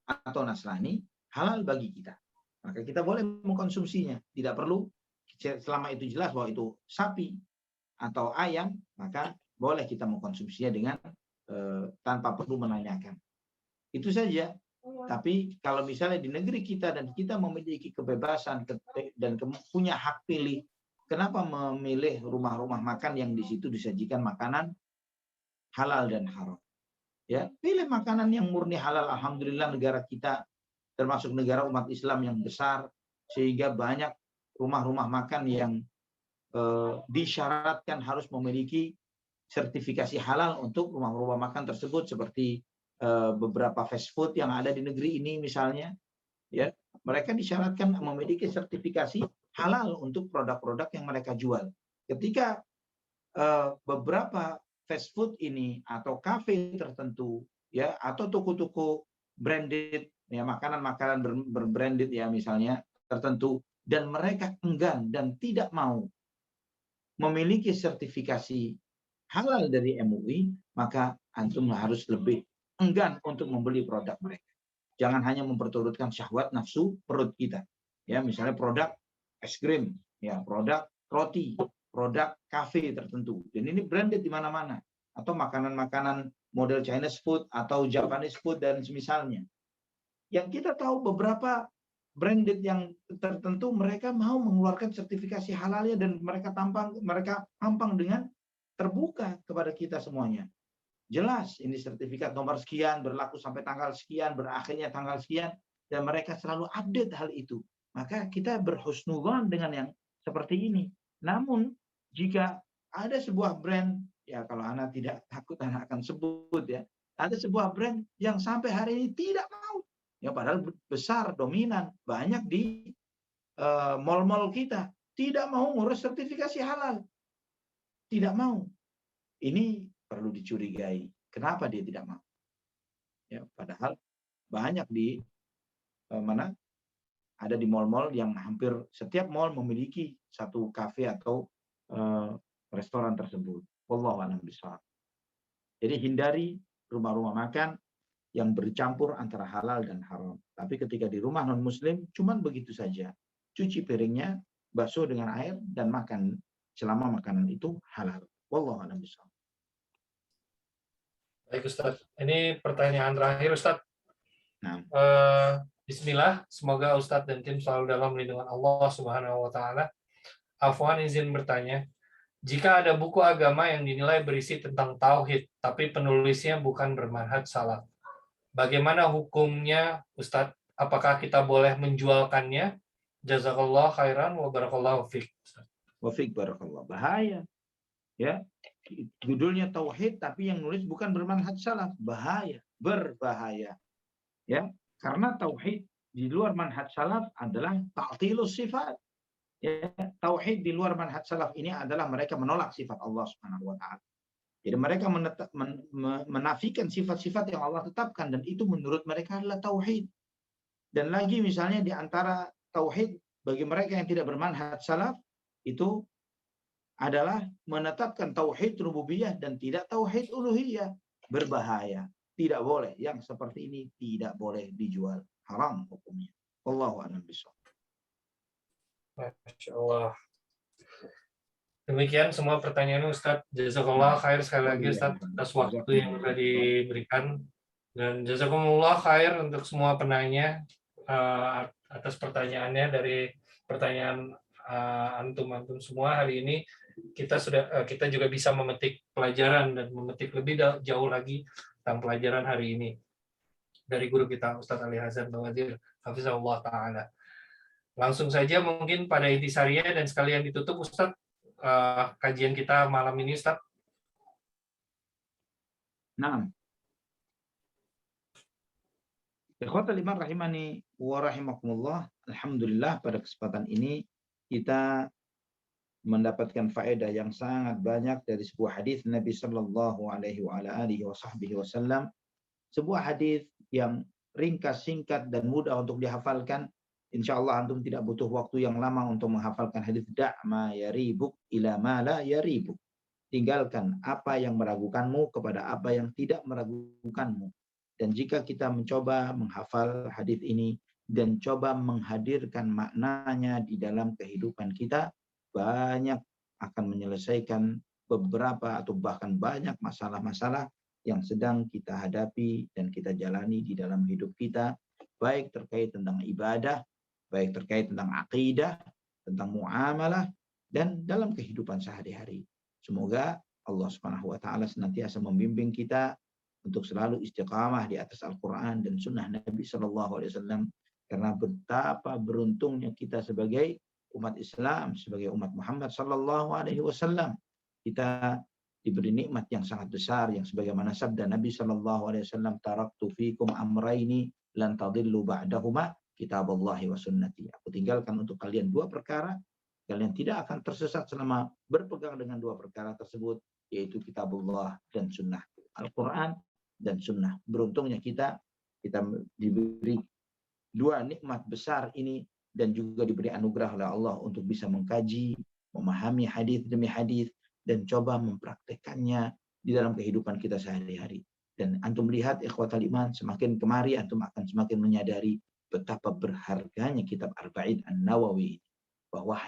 atau Nasrani halal bagi kita, maka kita boleh mengkonsumsinya, tidak perlu, selama itu jelas bahwa itu sapi atau ayam, maka boleh kita mengkonsumsinya dengan tanpa perlu menanyakan. Itu saja. Tapi kalau misalnya di negeri kita dan kita memiliki kebebasan dan punya hak pilih, kenapa memilih rumah-rumah makan yang di situ disajikan makanan halal dan haram? Ya, pilih makanan yang murni halal. Alhamdulillah negara kita termasuk negara umat Islam yang besar, sehingga banyak rumah-rumah makan yang disyaratkan harus memiliki sertifikasi halal untuk rumah-rumah makan tersebut, seperti beberapa fast food yang ada di negeri ini misalnya, ya, mereka disyaratkan memiliki sertifikasi halal untuk produk-produk yang mereka jual. Ketika beberapa fast food ini atau kafe tertentu, ya, atau toko-toko branded, ya, makanan-makanan berbranded, ya, misalnya tertentu, dan mereka enggan dan tidak mau memiliki sertifikasi halal dari MUI, maka antum harus lebih enggan untuk membeli produk mereka. Jangan hanya memperturutkan syahwat nafsu perut kita. Ya, misalnya produk es krim, ya, produk roti, produk kafe tertentu. Dan ini branded di mana-mana. Atau makanan-makanan model Chinese food atau Japanese food dan semisalnya. Yang kita tahu beberapa branded yang tertentu mereka mau mengeluarkan sertifikasi halalnya dan mereka tampang dengan terbuka kepada kita semuanya. Jelas ini sertifikat nomor sekian berlaku sampai tanggal sekian, berakhirnya tanggal sekian, dan mereka selalu update hal itu. Maka kita berhusnudzon dengan yang seperti ini. Namun jika ada sebuah brand, ya kalau Ana tidak takut Ana akan sebut ya, ada sebuah brand yang sampai hari ini tidak mau, ya padahal besar, dominan, banyak di mall-mall kita, tidak mau ngurus sertifikasi halal, tidak mau. Ini perlu dicurigai. Kenapa dia tidak mau? Ya, padahal banyak di mana ada di mall-mall yang hampir setiap mall memiliki satu kafe atau restoran tersebut. Wallahu a'lam bishawab. Jadi hindari rumah-rumah makan yang bercampur antara halal dan haram. Tapi ketika di rumah non-muslim, cuman begitu saja. Cuci piringnya, basuh dengan air, dan makan selama makanan itu halal. Wallahu a'lam bishawab. Baik Ustaz, ini pertanyaan terakhir Ustaz. Nah. Bismillah, semoga Ustadz dan tim selalu dalam lindungan Allah Subhanahu wa Ta'ala. Afwan izin bertanya, jika ada buku agama yang dinilai berisi tentang tauhid, tapi penulisnya bukan bermanhaj salaf, bagaimana hukumnya Ustadz? Apakah kita boleh menjualkannya? Jazakallah khairan wa barakallahu fiik. Wa fiik barakallah. Bahaya. Ya, judulnya tauhid tapi yang nulis bukan bermanhaj salaf, bahaya, berbahaya. Ya, karena tauhid di luar manhaj salaf adalah ta'tilus sifat. Ya, tauhid di luar manhaj salaf ini adalah mereka menolak sifat Allah Subhanahu wa taala. Jadi mereka menafikan sifat-sifat yang Allah tetapkan, dan itu menurut mereka adalah tauhid. Dan lagi misalnya di antara tauhid bagi mereka yang tidak bermanhaj salaf itu adalah menetapkan tauhid rububiyah dan tidak tauhid uluhiyah. Berbahaya. Tidak boleh. Yang seperti ini tidak boleh dijual. Haram hukumnya. Wallahu a'lam bishawab. Masya Allah. Demikian semua pertanyaan Ustadz. Jazakallah khair sekali lagi Ustadz atas waktu yang sudah diberikan. Dan jazakumullah khair untuk semua penanya atas pertanyaannya. Dari pertanyaan antum-antum semua hari ini, kita juga bisa memetik pelajaran dan memetik lebih jauh lagi tentang pelajaran hari ini dari guru kita Ustadz Ali Hasan Bawazir hafizahullah taala. Langsung saja mungkin pada intisarinya dan sekalian ditutup Ustadz kajian kita malam ini Ustadz. Naam. Ikhwatal iman rahimani wa rahimakumullah. Alhamdulillah pada kesempatan ini kita mendapatkan faedah yang sangat banyak dari sebuah hadis Nabi Sallallahu Alaihi Wasallam, sebuah hadis yang ringkas, singkat, dan mudah untuk dihafalkan. Insya Allah antum tidak butuh waktu yang lama untuk menghafalkan hadis da'ma yaribuk ila ma la yaribuk. Tinggalkan apa yang meragukanmu kepada apa yang tidak meragukanmu. Dan jika kita mencoba menghafal hadis ini dan coba menghadirkan maknanya di dalam kehidupan kita, banyak akan menyelesaikan beberapa atau bahkan banyak masalah-masalah yang sedang kita hadapi dan kita jalani di dalam hidup kita, baik terkait tentang ibadah, baik terkait tentang akidah, tentang muamalah, dan dalam kehidupan sehari-hari. Semoga Allah Subhanahu wa taala senantiasa membimbing kita untuk selalu istiqamah di atas Al-Qur'an dan sunnah Nabi Sallallahu Alaihi Wasallam, karena betapa beruntungnya kita sebagai umat Islam, sebagai umat Muhammad Sallallahu Alaihi Wasallam. Kita diberi nikmat yang sangat besar, yang sebagaimana sabda Nabi Sallallahu Alaihi Wasallam, taraktu fikum amraini lan tadillu ba'dahuma kitaballahi wa sunnati. Aku tinggalkan untuk kalian dua perkara, kalian tidak akan tersesat selama berpegang dengan dua perkara tersebut, yaitu kitabullah dan sunnah, Al-Quran dan sunnah. Beruntungnya kita diberi dua nikmat besar ini, dan juga diberi anugerah oleh Allah untuk bisa mengkaji, memahami hadis demi hadis, dan coba mempraktekannya di dalam kehidupan kita sehari-hari. Dan antum lihat ikhwatal iman, semakin kemari antum akan semakin menyadari betapa berharganya kitab Arba'in An-Nawawi, bahwa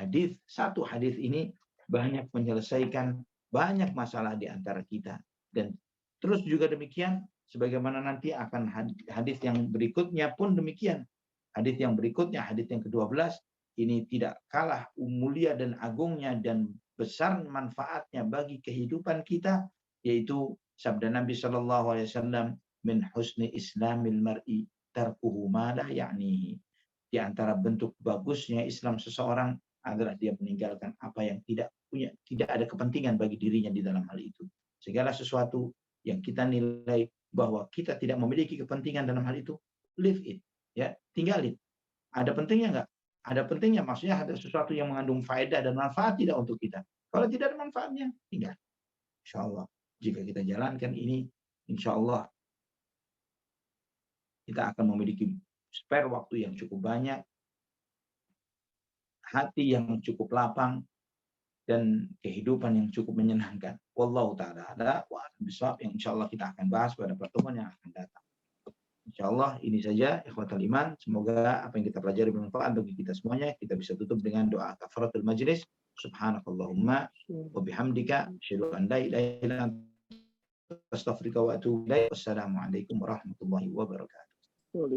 satu hadis ini banyak menyelesaikan banyak masalah di antara kita. Dan terus juga demikian, sebagaimana nanti akan hadis yang berikutnya pun demikian. Hadis yang berikutnya, hadis yang ke-12, ini tidak kalah mulia dan agungnya dan besar manfaatnya bagi kehidupan kita, yaitu sabda Nabi Shallallahu Alaihi Wasallam, min husni islamil mar'i tarkuhu ma la ya'nihi. Di antara bentuk bagusnya Islam seseorang adalah dia meninggalkan apa yang tidak ada kepentingan bagi dirinya di dalam hal itu. Segala sesuatu yang kita nilai bahwa kita tidak memiliki kepentingan dalam hal itu, leave it, ya, tinggalin. Ada pentingnya enggak? Ada pentingnya, maksudnya ada sesuatu yang mengandung faedah dan manfaat tidak untuk kita. Kalau tidak ada manfaatnya, tinggal. Insya Allah, jika kita jalankan ini, insya Allah kita akan memiliki spare waktu yang cukup banyak, hati yang cukup lapang, dan kehidupan yang cukup menyenangkan. Wallahu ta'ala ada wa bisawab, yang insya Allah kita akan bahas pada pertemuan yang akan datang. Insya Allah ini saja ikhwatal iman. Semoga apa yang kita pelajari bermanfaat bagi kita semuanya. Kita bisa tutup dengan doa kafaratul majlis. Subhanakallahumma wa bihamdika asyhadu an la ilaha illa anta astaghfiruka wa atubu ilaik. Wassalamualaikum warahmatullahi wabarakatuh.